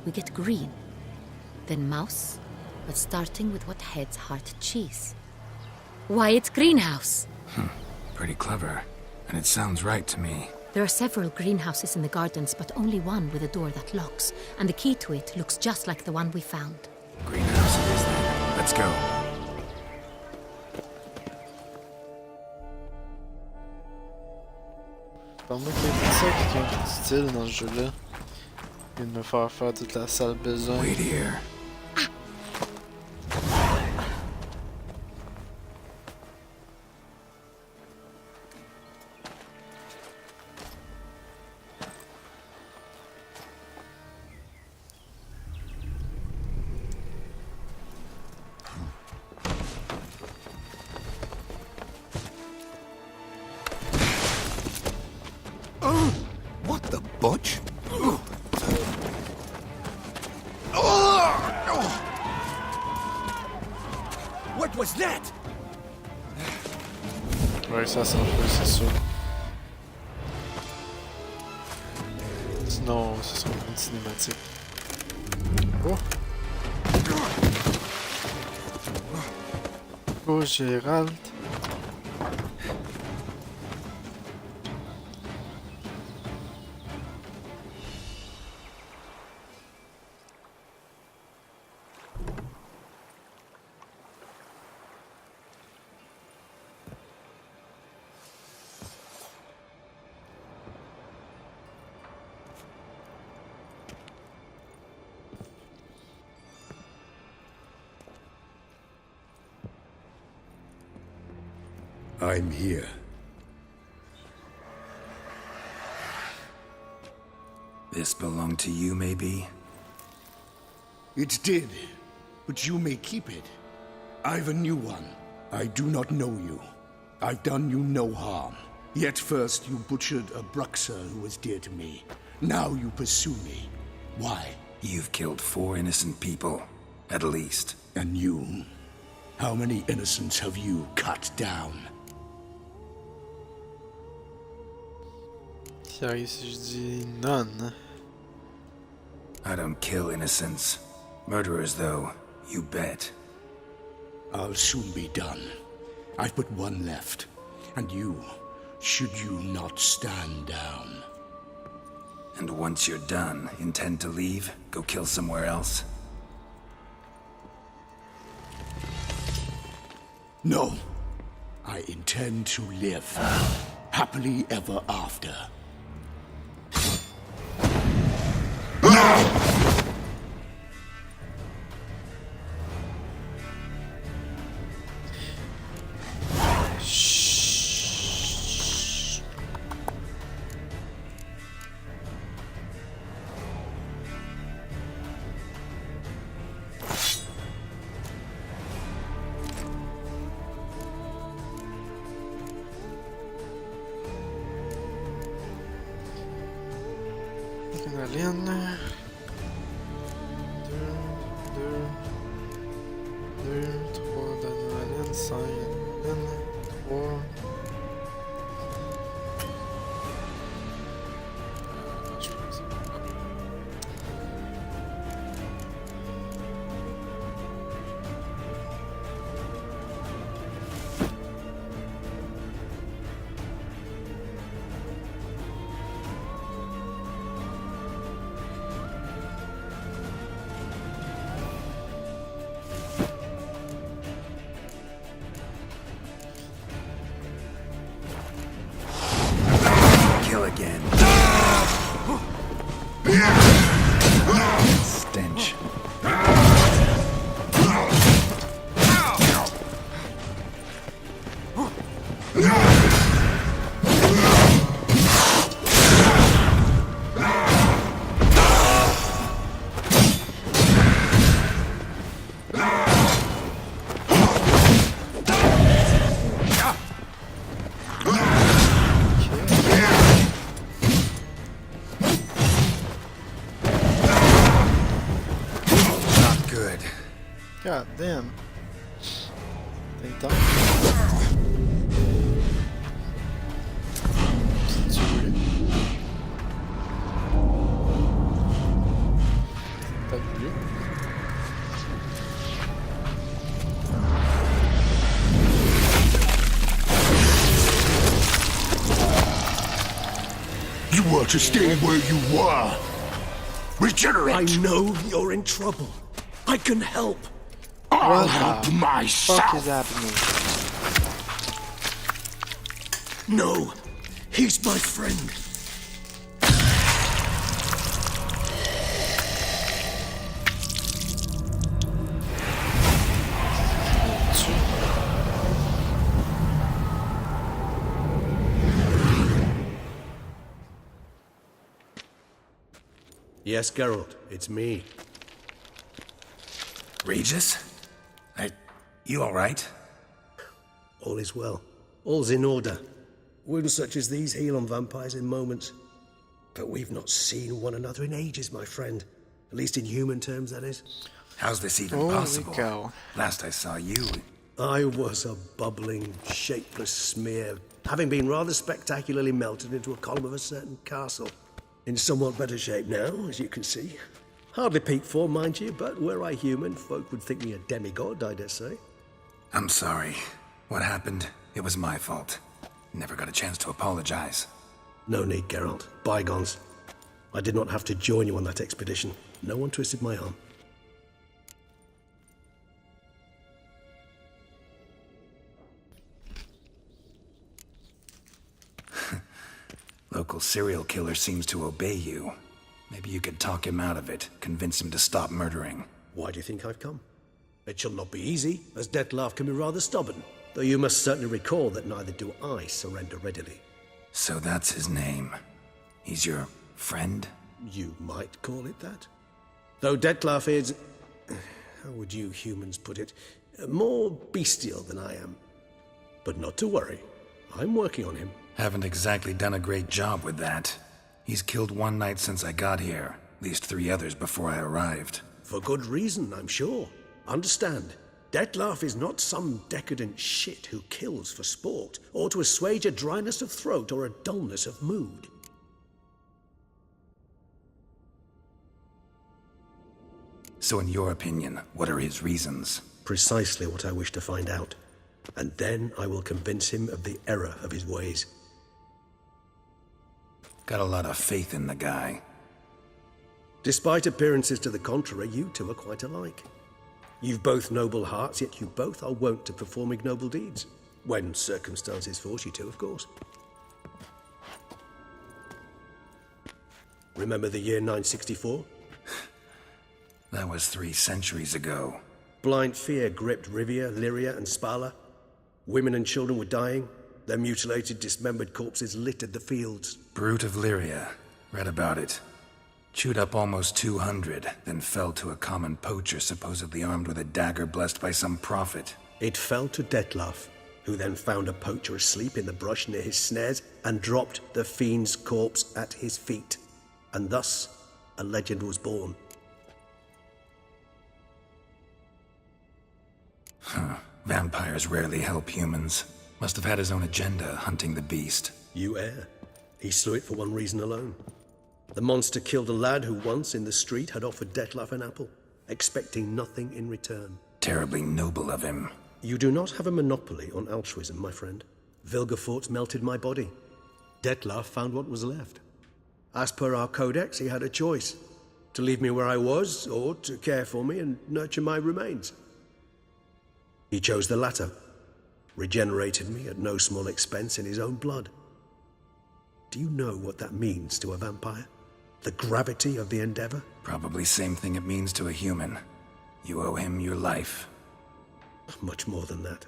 [SPEAKER 2] We get green. Then mouse, but starting with what head's heart cheese. Why, it's greenhouse.
[SPEAKER 5] Pretty clever. And it sounds right to me.
[SPEAKER 2] There are several greenhouses in the gardens, but only one with a door that locks, and the key to it looks just like the one we found.
[SPEAKER 5] Greenhouse it is then. Let's go.
[SPEAKER 1] Pas moi qui ai fait ça, quelqu'un qui est utile dans ce jeu-là. Il vient de me faire toute la sale besogne.
[SPEAKER 5] Wait here.
[SPEAKER 9] what the butch?
[SPEAKER 10] What was that?
[SPEAKER 1] Ouais, ça s'en fait, c'est sûr. Sinon, ce sera une cinématique. Oh! Oh, Gérald.
[SPEAKER 9] I'm here.
[SPEAKER 5] This belonged to you, maybe?
[SPEAKER 9] It did, but you may keep it. I've a new one. I do not know you. I've done you no harm. Yet first you butchered a Bruxer who was dear to me. Now you pursue me. Why?
[SPEAKER 5] You've killed 4 innocent people, at least.
[SPEAKER 9] And you? How many innocents have you cut down?
[SPEAKER 1] Sérieux, si je dis none.
[SPEAKER 5] I don't kill innocents. Murderers, though, you bet.
[SPEAKER 9] I'll soon be done. I've but one left. And you, should you not stand down.
[SPEAKER 5] And once you're done, intend to leave? Go kill somewhere else?
[SPEAKER 9] No. I intend to live. Happily ever after.
[SPEAKER 1] Adrénaline. 2, 3 d'adrénaline, N03.
[SPEAKER 5] Kill again. Stench. Not good.
[SPEAKER 1] God damn. Tem temps. C'est tué. Pas plus.
[SPEAKER 9] You were to stay where you were. Regenerate.
[SPEAKER 4] I know you're in trouble. I can help.
[SPEAKER 9] I'll
[SPEAKER 1] What
[SPEAKER 9] help
[SPEAKER 1] the
[SPEAKER 9] myself.
[SPEAKER 1] fuck is happening?
[SPEAKER 4] No, he's my friend. Yes, Geralt, it's me.
[SPEAKER 5] Regis? You alright?
[SPEAKER 4] All is well. All's in order. Wounds such as these heal on vampires in moments. But we've not seen one another in ages, my friend. At least in human terms, that is.
[SPEAKER 5] How's this even
[SPEAKER 1] Holy
[SPEAKER 5] possible?
[SPEAKER 1] cow.
[SPEAKER 5] Last I saw you...
[SPEAKER 4] I was a bubbling, shapeless smear, having been rather spectacularly melted into a column of a certain castle. In somewhat better shape now, as you can see. Hardly peak form, mind you, but were I human, folk would think me a demigod, I dare say.
[SPEAKER 5] I'm sorry. What happened? It was my fault. Never got a chance to apologize.
[SPEAKER 4] No need, Geralt. Bygones. I did not have to join you on that expedition. No one twisted my arm.
[SPEAKER 5] Local serial killer seems to obey you. Maybe you could talk him out of it, convince him to stop murdering.
[SPEAKER 4] Why do you think I've come? It shall not be easy, as Dettlaff can be rather stubborn. Though you must certainly recall that neither do I surrender readily.
[SPEAKER 5] So that's his name. He's your friend?
[SPEAKER 4] You might call it that. Though Dettlaff is... how would you humans put it? More bestial than I am. But not to worry. I'm working on him.
[SPEAKER 5] Haven't exactly done a great job with that. He's killed one knight since I got here. At least 3 others before I arrived.
[SPEAKER 4] For good reason, I'm sure. Understand, Dettlaff is not some decadent shit who kills for sport, or to assuage a dryness of throat or a dullness of mood.
[SPEAKER 5] So in your opinion, what are his reasons?
[SPEAKER 4] Precisely what I wish to find out. And then I will convince him of the error of his ways.
[SPEAKER 5] Got a lot of faith in the guy.
[SPEAKER 4] Despite appearances to the contrary, you two are quite alike. You've both noble hearts, yet you both are wont to perform ignoble deeds. When circumstances force you to, of course. Remember the year 964?
[SPEAKER 5] That was 3 centuries ago.
[SPEAKER 4] Blind fear gripped Rivia, Lyria, and Spala. Women and children were dying. Their mutilated, dismembered corpses littered the fields.
[SPEAKER 5] Brute of Lyria. Read about it. Chewed up almost 200, then fell to a common poacher supposedly armed with a dagger blessed by some prophet.
[SPEAKER 4] It fell to Dettlaff, who then found a poacher asleep in the brush near his snares and dropped the fiend's corpse at his feet. And thus, a legend was born.
[SPEAKER 5] Vampires rarely help humans. Must have had his own agenda hunting the beast.
[SPEAKER 4] You err. He slew it for one reason alone. The monster killed a lad who once in the street had offered Detlef an apple, expecting nothing in return.
[SPEAKER 5] Terribly noble of him.
[SPEAKER 4] You do not have a monopoly on altruism, my friend. Vilgefortz melted my body. Detlef found what was left. As per our codex, he had a choice. To leave me where I was, or to care for me and nurture my remains. He chose the latter. Regenerated me at no small expense in his own blood. Do you know what that means to a vampire? The gravity of the endeavor?
[SPEAKER 5] Probably same thing it means to a human. You owe him your life.
[SPEAKER 4] Much more than that.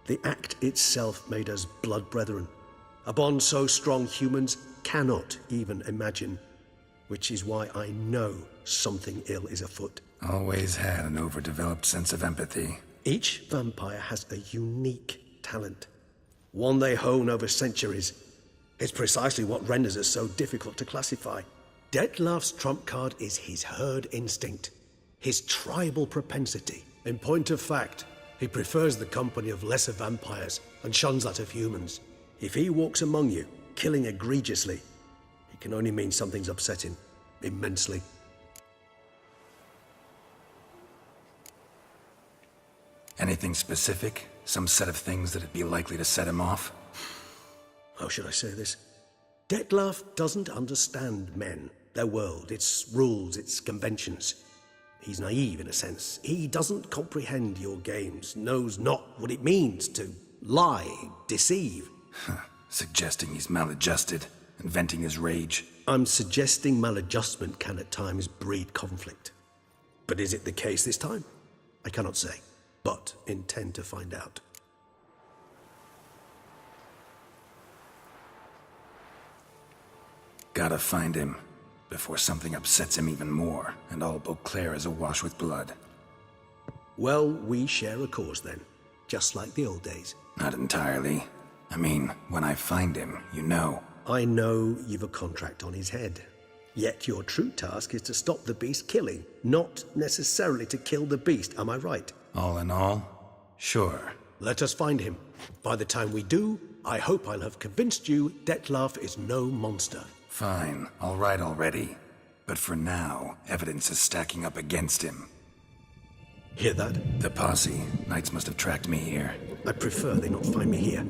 [SPEAKER 4] The act itself made us blood brethren. A bond so strong humans cannot even imagine. Which is why I know something ill is afoot.
[SPEAKER 5] Always had an overdeveloped sense of empathy.
[SPEAKER 4] Each vampire has a unique talent. One they hone over centuries. It's precisely what renders us so difficult to classify. Detlef's trump card is his herd instinct. His tribal propensity. In point of fact, he prefers the company of lesser vampires and shuns that of humans. If he walks among you, killing egregiously, it can only mean something's upset him immensely.
[SPEAKER 5] Anything specific? Some set of things that'd be likely to set him off?
[SPEAKER 4] How should I say this? Detlef doesn't understand men, their world, its rules, its conventions. He's naive in a sense. He doesn't comprehend your games, knows not what it means to lie, deceive.
[SPEAKER 5] Suggesting he's maladjusted and venting his rage.
[SPEAKER 4] I'm suggesting maladjustment can at times breed conflict. But is it the case this time? I cannot say, but intend to find out.
[SPEAKER 5] Gotta find him before something upsets him even more and all Beauclair is awash with blood.
[SPEAKER 4] Well, we share a cause then, just like the old days.
[SPEAKER 5] Not entirely. I mean, when I find him, you know.
[SPEAKER 4] I know you've a contract on his head. Yet your true task is to stop the beast killing, not necessarily to kill the beast, am I right?
[SPEAKER 5] All in all, sure.
[SPEAKER 4] Let us find him. By the time we do, I hope I'll have convinced you Detlef is no monster.
[SPEAKER 5] Fine, all right already. But for now, evidence is stacking up against him.
[SPEAKER 4] Hear that?
[SPEAKER 5] The posse. Knights must have tracked me here.
[SPEAKER 4] I prefer they not find me here.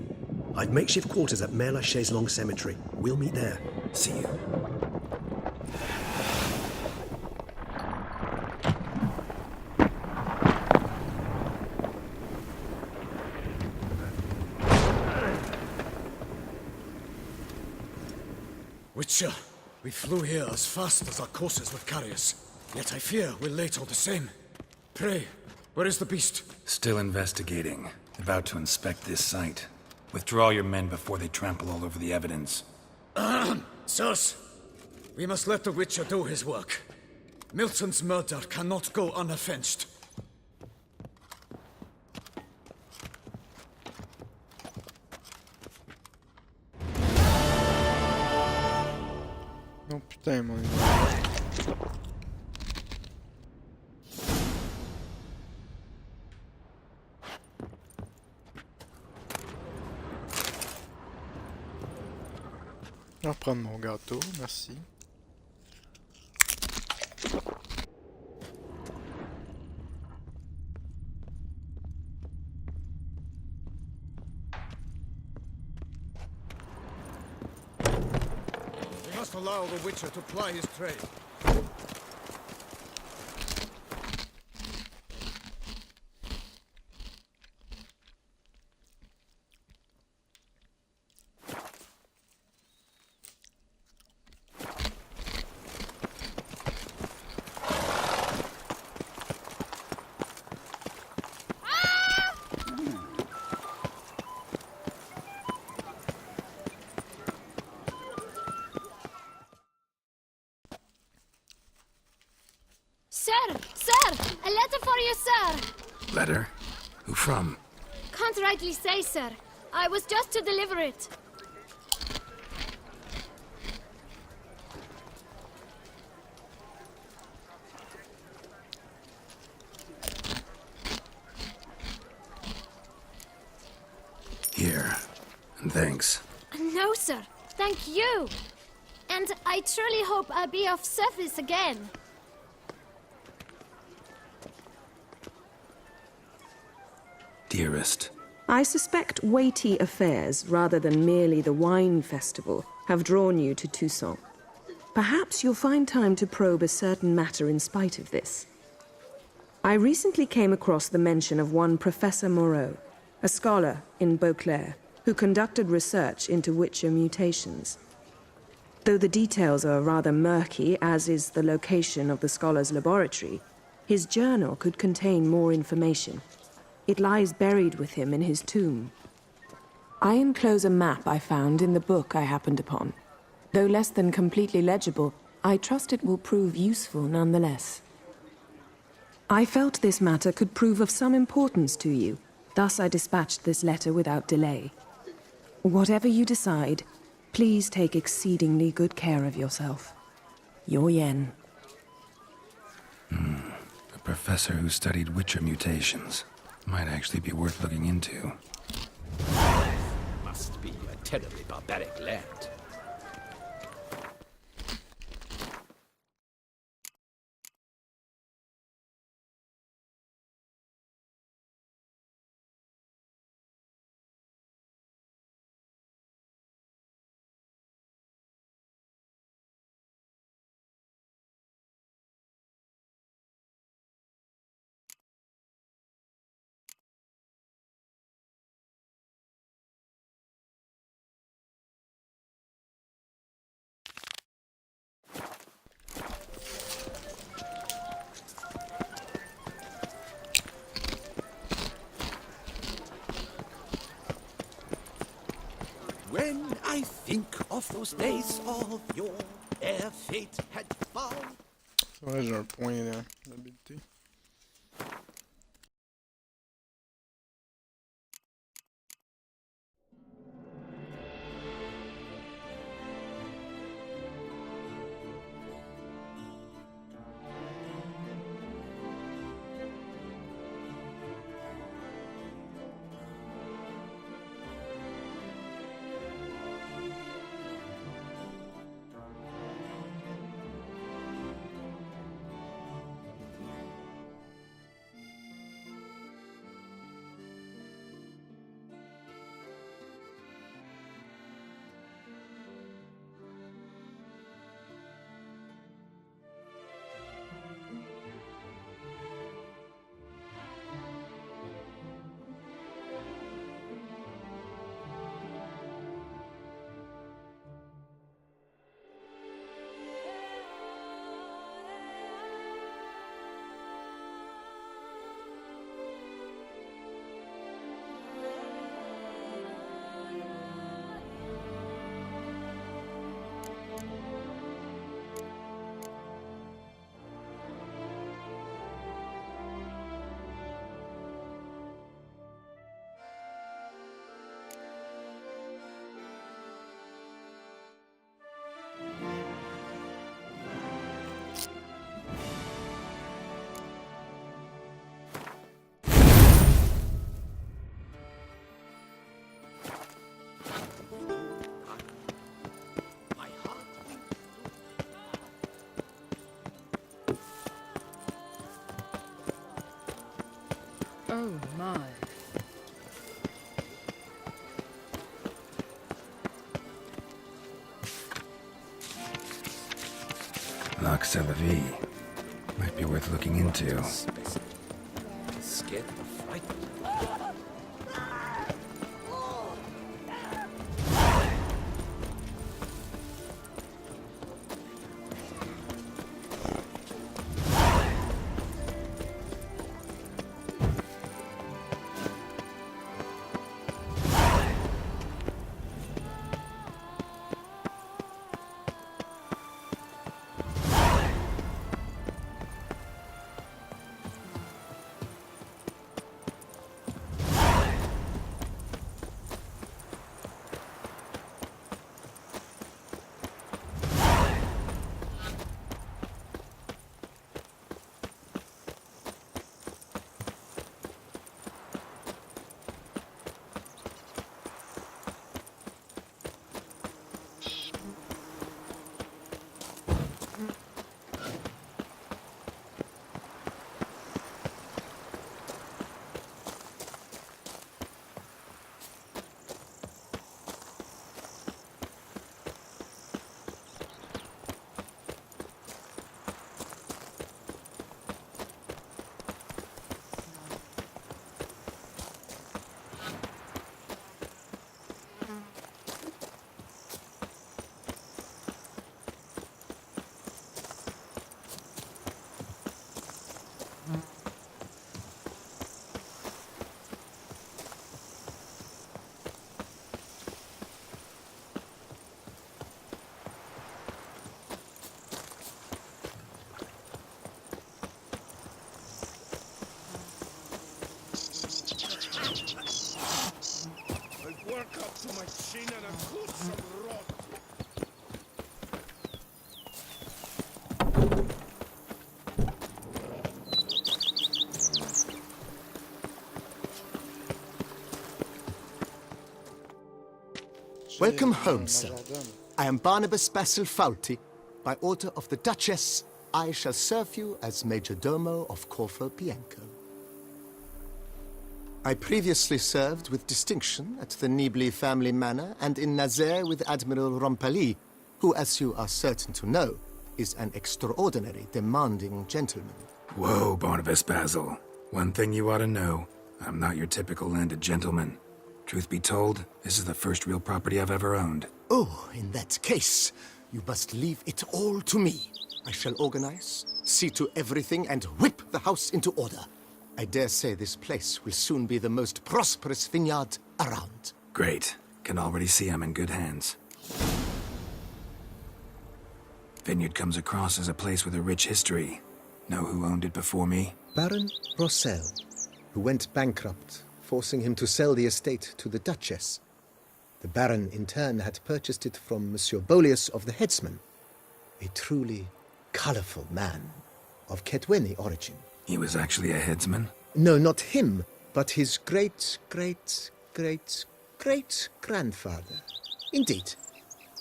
[SPEAKER 4] I've makeshift quarters at Mère Lachaise Long Cemetery. We'll meet there.
[SPEAKER 5] See you.
[SPEAKER 6] Witcher, we flew here as fast as our courses would carry us. Yet I fear we're late all the same. Pray, where is the beast?
[SPEAKER 5] Still investigating. About to inspect this site. Withdraw your men before they trample all over the evidence.
[SPEAKER 6] Sirs, we must let the Witcher do his work. Milton's murder cannot go unavenged.
[SPEAKER 1] Oh putain, mon... Je vais reprendre mon gâteau, merci.
[SPEAKER 6] We must allow the Witcher to ply his trade.
[SPEAKER 8] Sir! A letter for you, sir!
[SPEAKER 5] Letter? Who from?
[SPEAKER 8] Can't rightly say, sir. I was just to deliver it.
[SPEAKER 5] thanks.
[SPEAKER 8] No, sir. Thank you. And I truly hope I'll be of service again.
[SPEAKER 5] Dearest.
[SPEAKER 11] I suspect weighty affairs, rather than merely the wine festival, have drawn you to Toussaint. Perhaps you'll find time to probe a certain matter in spite of this. I recently came across the mention of one Professor Moreau, a scholar in Beauclair, who conducted research into Witcher mutations. Though the details are rather murky, as is the location of the scholar's laboratory, his journal could contain more information. It lies buried with him in his tomb. I enclose a map I found in the book I happened upon. Though less than completely legible, I trust it will prove useful nonetheless. I felt this matter could prove of some importance to you, thus I dispatched this letter without delay. Whatever you decide, please take exceedingly good care of yourself. Your Yen.
[SPEAKER 5] A professor who studied Witcher mutations. Might actually be worth looking into.
[SPEAKER 10] Must be a terribly barbaric land.
[SPEAKER 12] When I think of those days of yore, ere fate had found.
[SPEAKER 1] Ouais, j'ai un point d'habilité.
[SPEAKER 13] Oh my.
[SPEAKER 5] L'Axe-la-Vie. Might be worth looking into.
[SPEAKER 10] Scared or frightened?
[SPEAKER 14] Welcome home, sir. I am Barnabas Basil Faulty. By order of the Duchess, I shall serve you as Major Domo of Corvo Bianco. I previously served with distinction at the Nibli family manor and in Nazaire with Admiral Rompali, who, as you are certain to know, is an extraordinary, demanding gentleman.
[SPEAKER 5] Whoa, Barnabas Basil. One thing you ought to know. I'm not your typical landed gentleman. Truth be told, this is the first real property I've ever owned.
[SPEAKER 14] Oh, in that case, you must leave it all to me. I shall organize, see to everything, and whip the house into order. I dare say this place will soon be the most prosperous vineyard around.
[SPEAKER 5] Great. Can already see I'm in good hands. Vineyard comes across as a place with a rich history. Know who owned it before me?
[SPEAKER 14] Baron Rossel, who went bankrupt, forcing him to sell the estate to the Duchess. The Baron, in turn, had purchased it from Monsieur Bolius of the Headsman, a truly colorful man of Ketweni origin.
[SPEAKER 5] He was actually a headsman?
[SPEAKER 14] No, not him, but his great-great-great-great-grandfather. Indeed.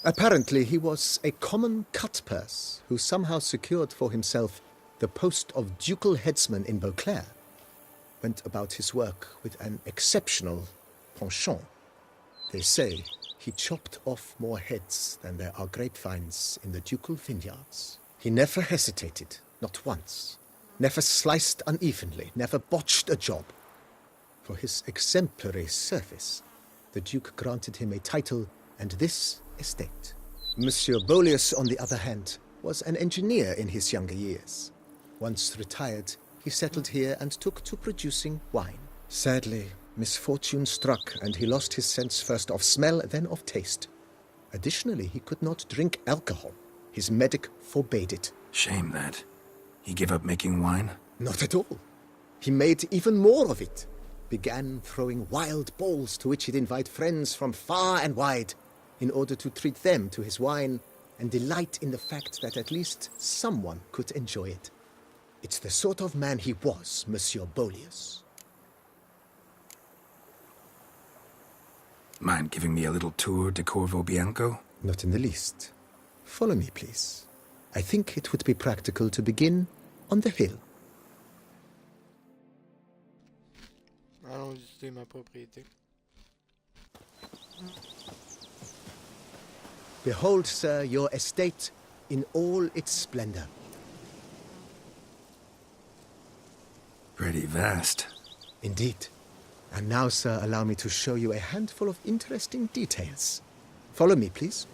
[SPEAKER 14] Apparently, he was a common cut-purse who somehow secured for himself the post of ducal headsman in Beauclair. Went about his work with an exceptional penchant. They say he chopped off more heads than there are grapevines in the ducal vineyards. He never hesitated, not once. Never sliced unevenly, never botched a job. For his exemplary service, the Duke granted him a title and this estate. Monsieur Bolius, on the other hand, was an engineer in his younger years. Once retired, he settled here and took to producing wine. Sadly, misfortune struck and he lost his sense first of smell, then of taste. Additionally, he could not drink alcohol. His medic forbade it.
[SPEAKER 5] Shame that. He gave up making wine?
[SPEAKER 14] Not at all. He made even more of it. Began throwing wild balls to which he'd invite friends from far and wide in order to treat them to his wine and delight in the fact that at least someone could enjoy it. It's the sort of man he was, Monsieur Bolius.
[SPEAKER 5] Mind giving me a little tour de Corvo Bianco?
[SPEAKER 14] Not in the least. Follow me, please. I think it would be practical to begin on the hill.
[SPEAKER 1] Allons visiter ma propriété.
[SPEAKER 14] Behold, sir, your estate in all its splendor.
[SPEAKER 5] Pretty vast.
[SPEAKER 14] Indeed. And now, sir, allow me to show you a handful of interesting details. Follow me, please.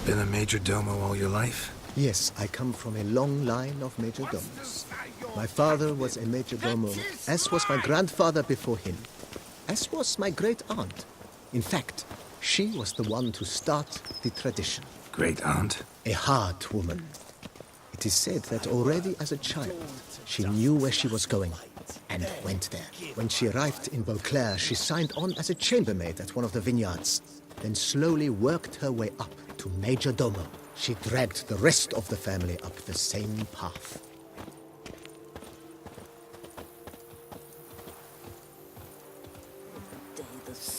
[SPEAKER 5] Been a major domo all your life?
[SPEAKER 14] Yes, I come from a long line of major domos. My father was a major domo, as was my grandfather before him, as was my great-aunt. In fact, she was the one to start the tradition.
[SPEAKER 5] Great-aunt?
[SPEAKER 14] A hard woman. It is said that already as a child, she knew where she was going and went there. When she arrived in Beauclair, she signed on as a chambermaid at one of the vineyards, then slowly worked her way up to major domo. She dragged the rest of the family up the same path.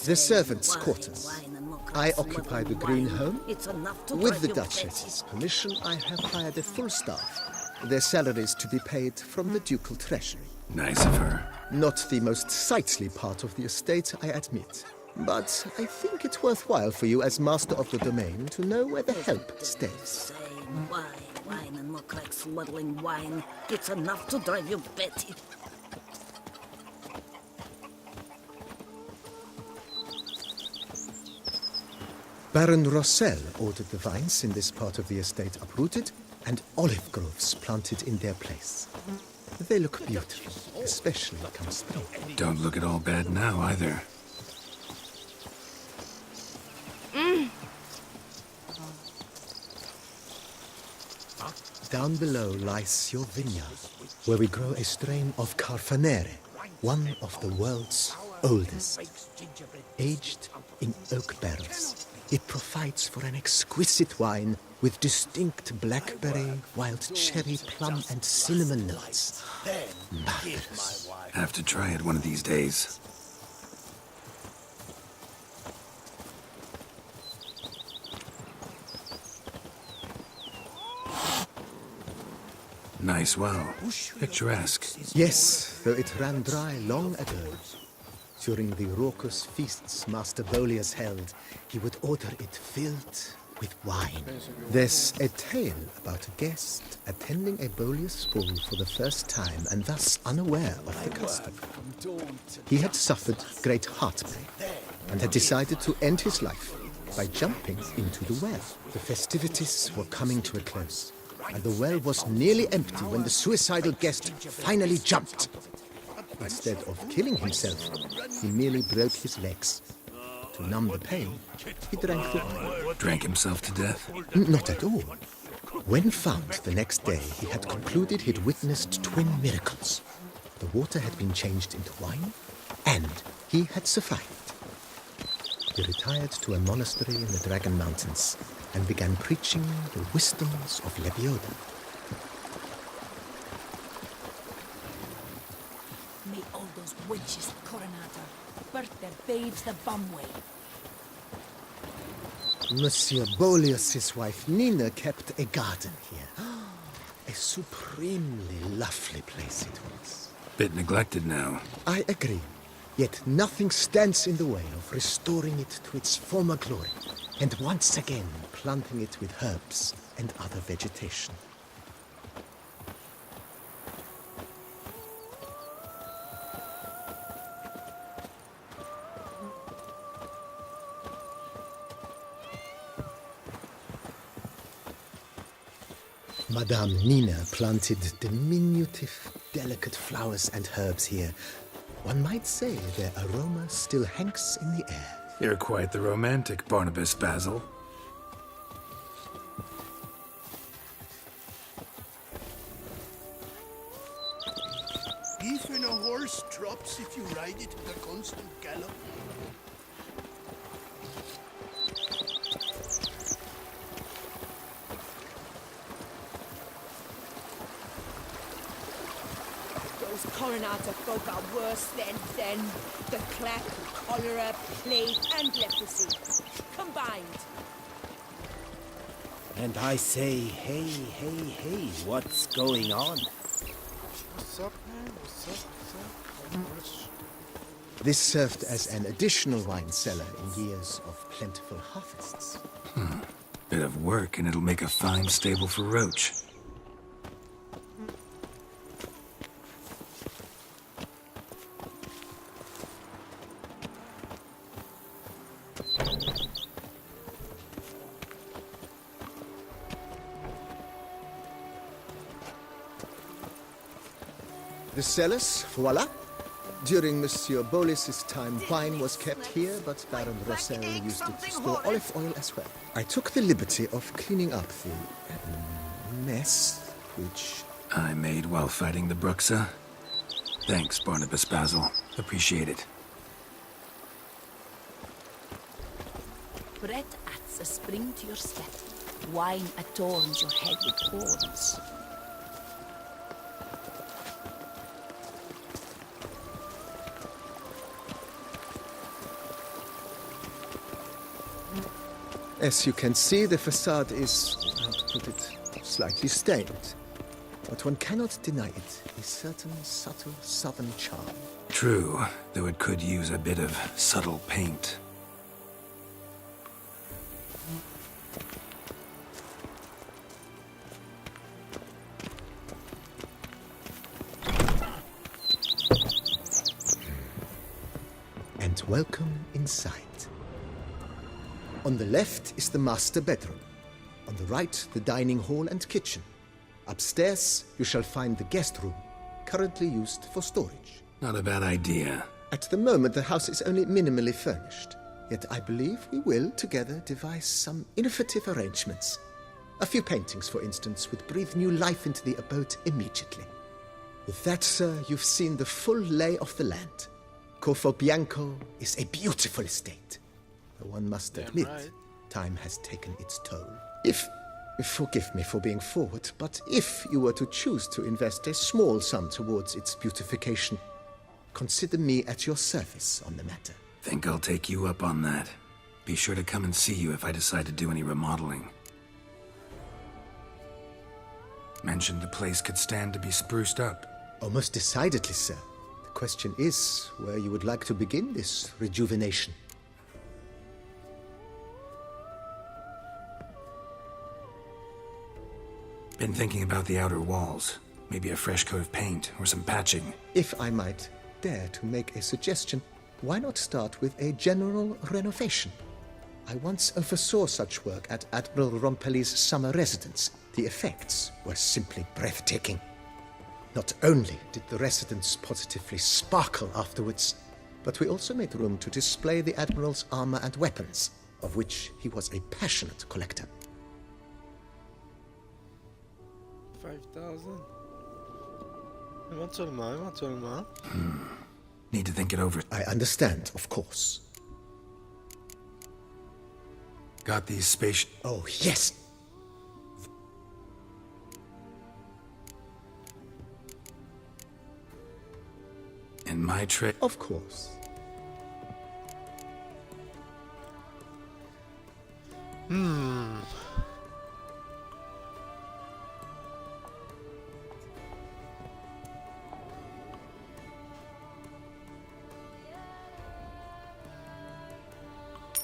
[SPEAKER 14] The servants' quarters. I occupy the green home. With the Duchess's permission, I have hired a full staff. Their salaries to be paid from the ducal treasury.
[SPEAKER 5] Nice of her.
[SPEAKER 14] Not the most sightly part of the estate, I admit. But I think it's worthwhile for you as master of the domain to know where the help stays.
[SPEAKER 15] Wine and look like swaddling wine. It's enough to drive you batty.
[SPEAKER 14] Baron Rossel ordered the vines in this part of the estate uprooted and olive groves planted in their place. They look beautiful, especially come spring.
[SPEAKER 5] Don't look at all bad now, either.
[SPEAKER 14] Down below lies your vineyard, where we grow a strain of Carfanere, one of the world's oldest, aged in oak barrels. It provides for an exquisite wine with distinct blackberry, wild cherry, plum, and cinnamon notes. Marvelous.
[SPEAKER 5] Have to try it one of these days. Nice well. Picturesque.
[SPEAKER 14] Yes, though it ran dry long ago. During the raucous feasts Master Bolius held, he would order it filled with wine. There's a tale about a guest attending a Bolius ball for the first time and thus unaware of the custom. He had suffered great heartbreak and had decided to end his life by jumping into the well. The festivities were coming to a close, and the well was nearly empty when the suicidal guest finally jumped. Instead of killing himself, he merely broke his legs. To numb the pain, he drank the wine.
[SPEAKER 5] Drank himself to death?
[SPEAKER 14] Not at all. When found the next day, he had concluded he'd witnessed twin miracles. The water had been changed into wine, and he had survived. He retired to a monastery in the Dragon Mountains and began preaching the wisdoms of Lebioda.
[SPEAKER 15] May all those witches at Coronator birth their babes the bum way.
[SPEAKER 14] Monsieur Bolius's wife Nina kept a garden here. A supremely lovely place it was.
[SPEAKER 5] Bit neglected now.
[SPEAKER 14] I agree. Yet nothing stands in the way of restoring it to its former glory, and once again planting it with herbs and other vegetation. Madame Nina planted diminutive, delicate flowers and herbs here. One might say their aroma still hangs in the air.
[SPEAKER 5] You're quite the romantic, Barnabas Basil.
[SPEAKER 9] Even a horse drops if you ride it at a constant gallop.
[SPEAKER 7] Those Coronator folk are worse than the clack, cholera, plague, and leprosy combined.
[SPEAKER 12] And I say, hey, hey, hey, what's going on?
[SPEAKER 1] What's up, man? What's up?
[SPEAKER 14] This served as an additional wine cellar in years of plentiful harvests.
[SPEAKER 5] Bit of work and it'll make a fine stable for Roach.
[SPEAKER 14] The cellars, voila. During Monsieur Bolis's time, wine was kept here, but Baron Rossel used it to store olive oil as well. I took the liberty of cleaning up the mess, which
[SPEAKER 5] I made while fighting the Bruxa. Thanks, Barnabas Basil. Appreciate it.
[SPEAKER 15] Bread adds a spring to your step. Wine adorns your head with horns.
[SPEAKER 14] As you can see, the facade is, how to put it, slightly stained. But one cannot deny it, a certain subtle southern charm.
[SPEAKER 5] True, though it could use a bit of subtle paint.
[SPEAKER 14] And welcome inside. On the left is the master bedroom. On the right, the dining hall and kitchen. Upstairs, you shall find the guest room, currently used for storage.
[SPEAKER 5] Not a bad idea.
[SPEAKER 14] At the moment, the house is only minimally furnished. Yet I believe we will, together, devise some innovative arrangements. A few paintings, for instance, would breathe new life into the abode immediately. With that, sir, you've seen the full lay of the land. Corvo Bianco is a beautiful estate. though one must
[SPEAKER 1] Damn
[SPEAKER 14] admit,
[SPEAKER 1] right.
[SPEAKER 14] time has taken its toll. Forgive me for being forward, but if you were to choose to invest a small sum towards its beautification, consider me at your service on the matter.
[SPEAKER 5] Think I'll take you up on that. Be sure to come and see you if I decide to do any remodeling. Mentioned the place could stand to be spruced up.
[SPEAKER 14] Oh, most decidedly, sir. The question is where you would like to begin this rejuvenation.
[SPEAKER 5] Been thinking about the outer walls. Maybe a fresh coat of paint or some patching.
[SPEAKER 14] If I might dare to make a suggestion, why not start with a general renovation? I once oversaw such work at Admiral Rompelli's summer residence. The effects were simply breathtaking. Not only did the residence positively sparkle afterwards, but we also made room to display the Admiral's armor and weapons, of which he was a passionate collector.
[SPEAKER 1] 5,000. Éventuellement.
[SPEAKER 5] Need to think it over.
[SPEAKER 14] I understand, of course.
[SPEAKER 5] Got these space...
[SPEAKER 14] Oh, yes!
[SPEAKER 5] And my trick...
[SPEAKER 14] Of course.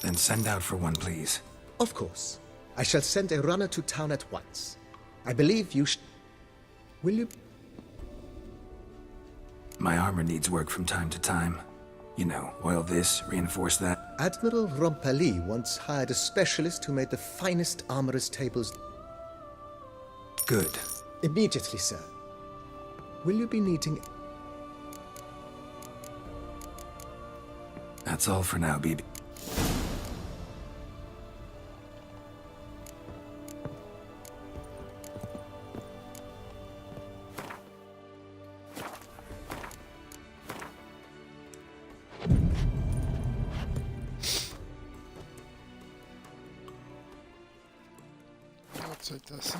[SPEAKER 5] Then send out for one, please.
[SPEAKER 14] Of course. I shall send a runner to town at once. I believe you Will you...
[SPEAKER 5] My armor needs work from time to time. You know, oil this, reinforce that.
[SPEAKER 14] Admiral Rompelli once hired a specialist who made the finest armorer's tables.
[SPEAKER 5] Good.
[SPEAKER 14] Immediately, sir. Will you be needing...
[SPEAKER 5] That's all for now, BB.
[SPEAKER 1] Take this.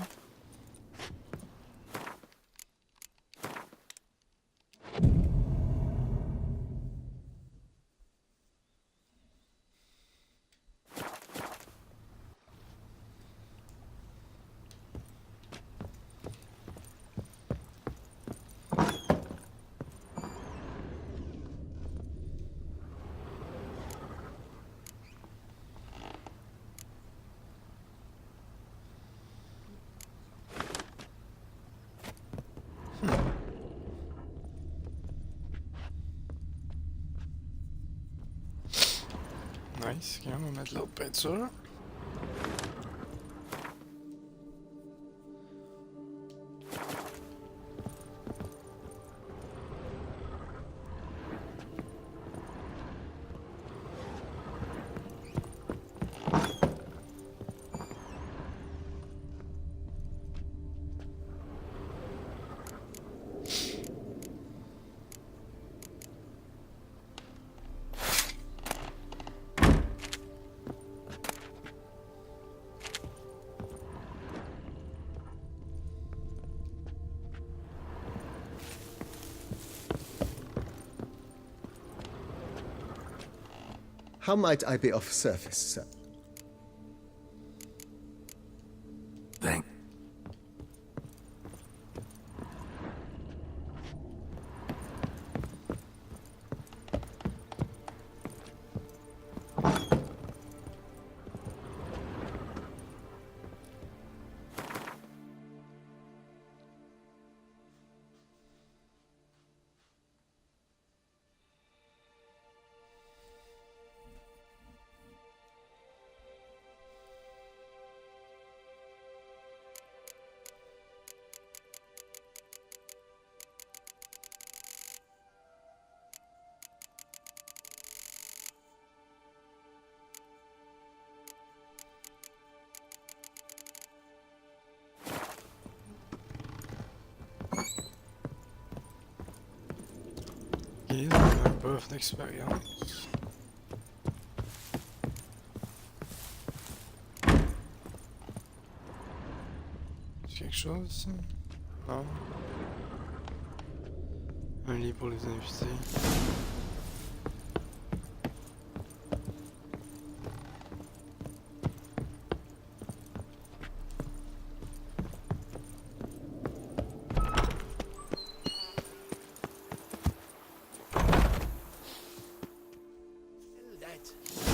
[SPEAKER 1] Nice, on va mettre l'autre peinture.
[SPEAKER 14] How might I be of service, sir?
[SPEAKER 5] Thanks.
[SPEAKER 1] Ok, on a un buff d'expérience. quelque chose ici? Non. Un lit pour les invités.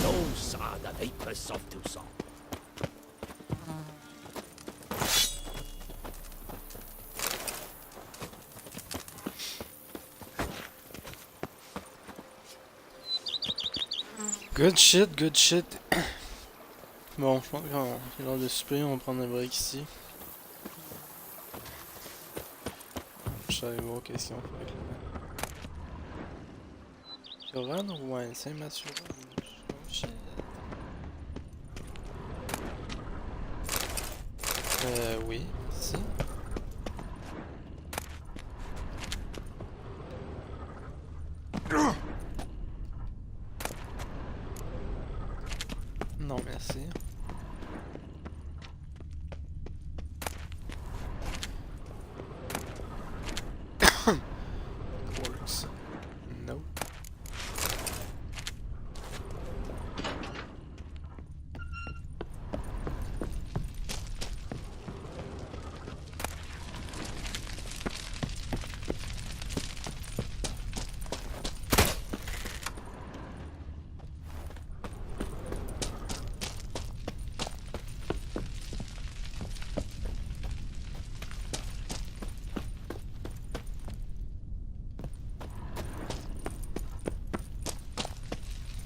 [SPEAKER 12] Those are the vapors of Tucson.
[SPEAKER 1] Good shit, good shit. Bon, je pense qu'on est l'heure de souper, on va prendre un break ici. Je vais aller voir qu'est-ce qu'ils ont fait avec le... Yoran ou ouais, Saint-Mathieu? Oh shit. Oui, ici. Non, merci. Works. Nope.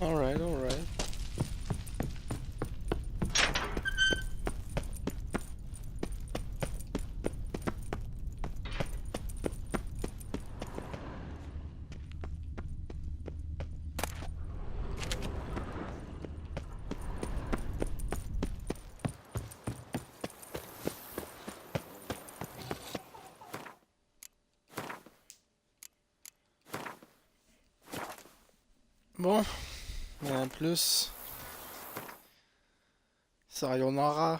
[SPEAKER 1] Alright, alright. Bon, mais en plus, sayonara.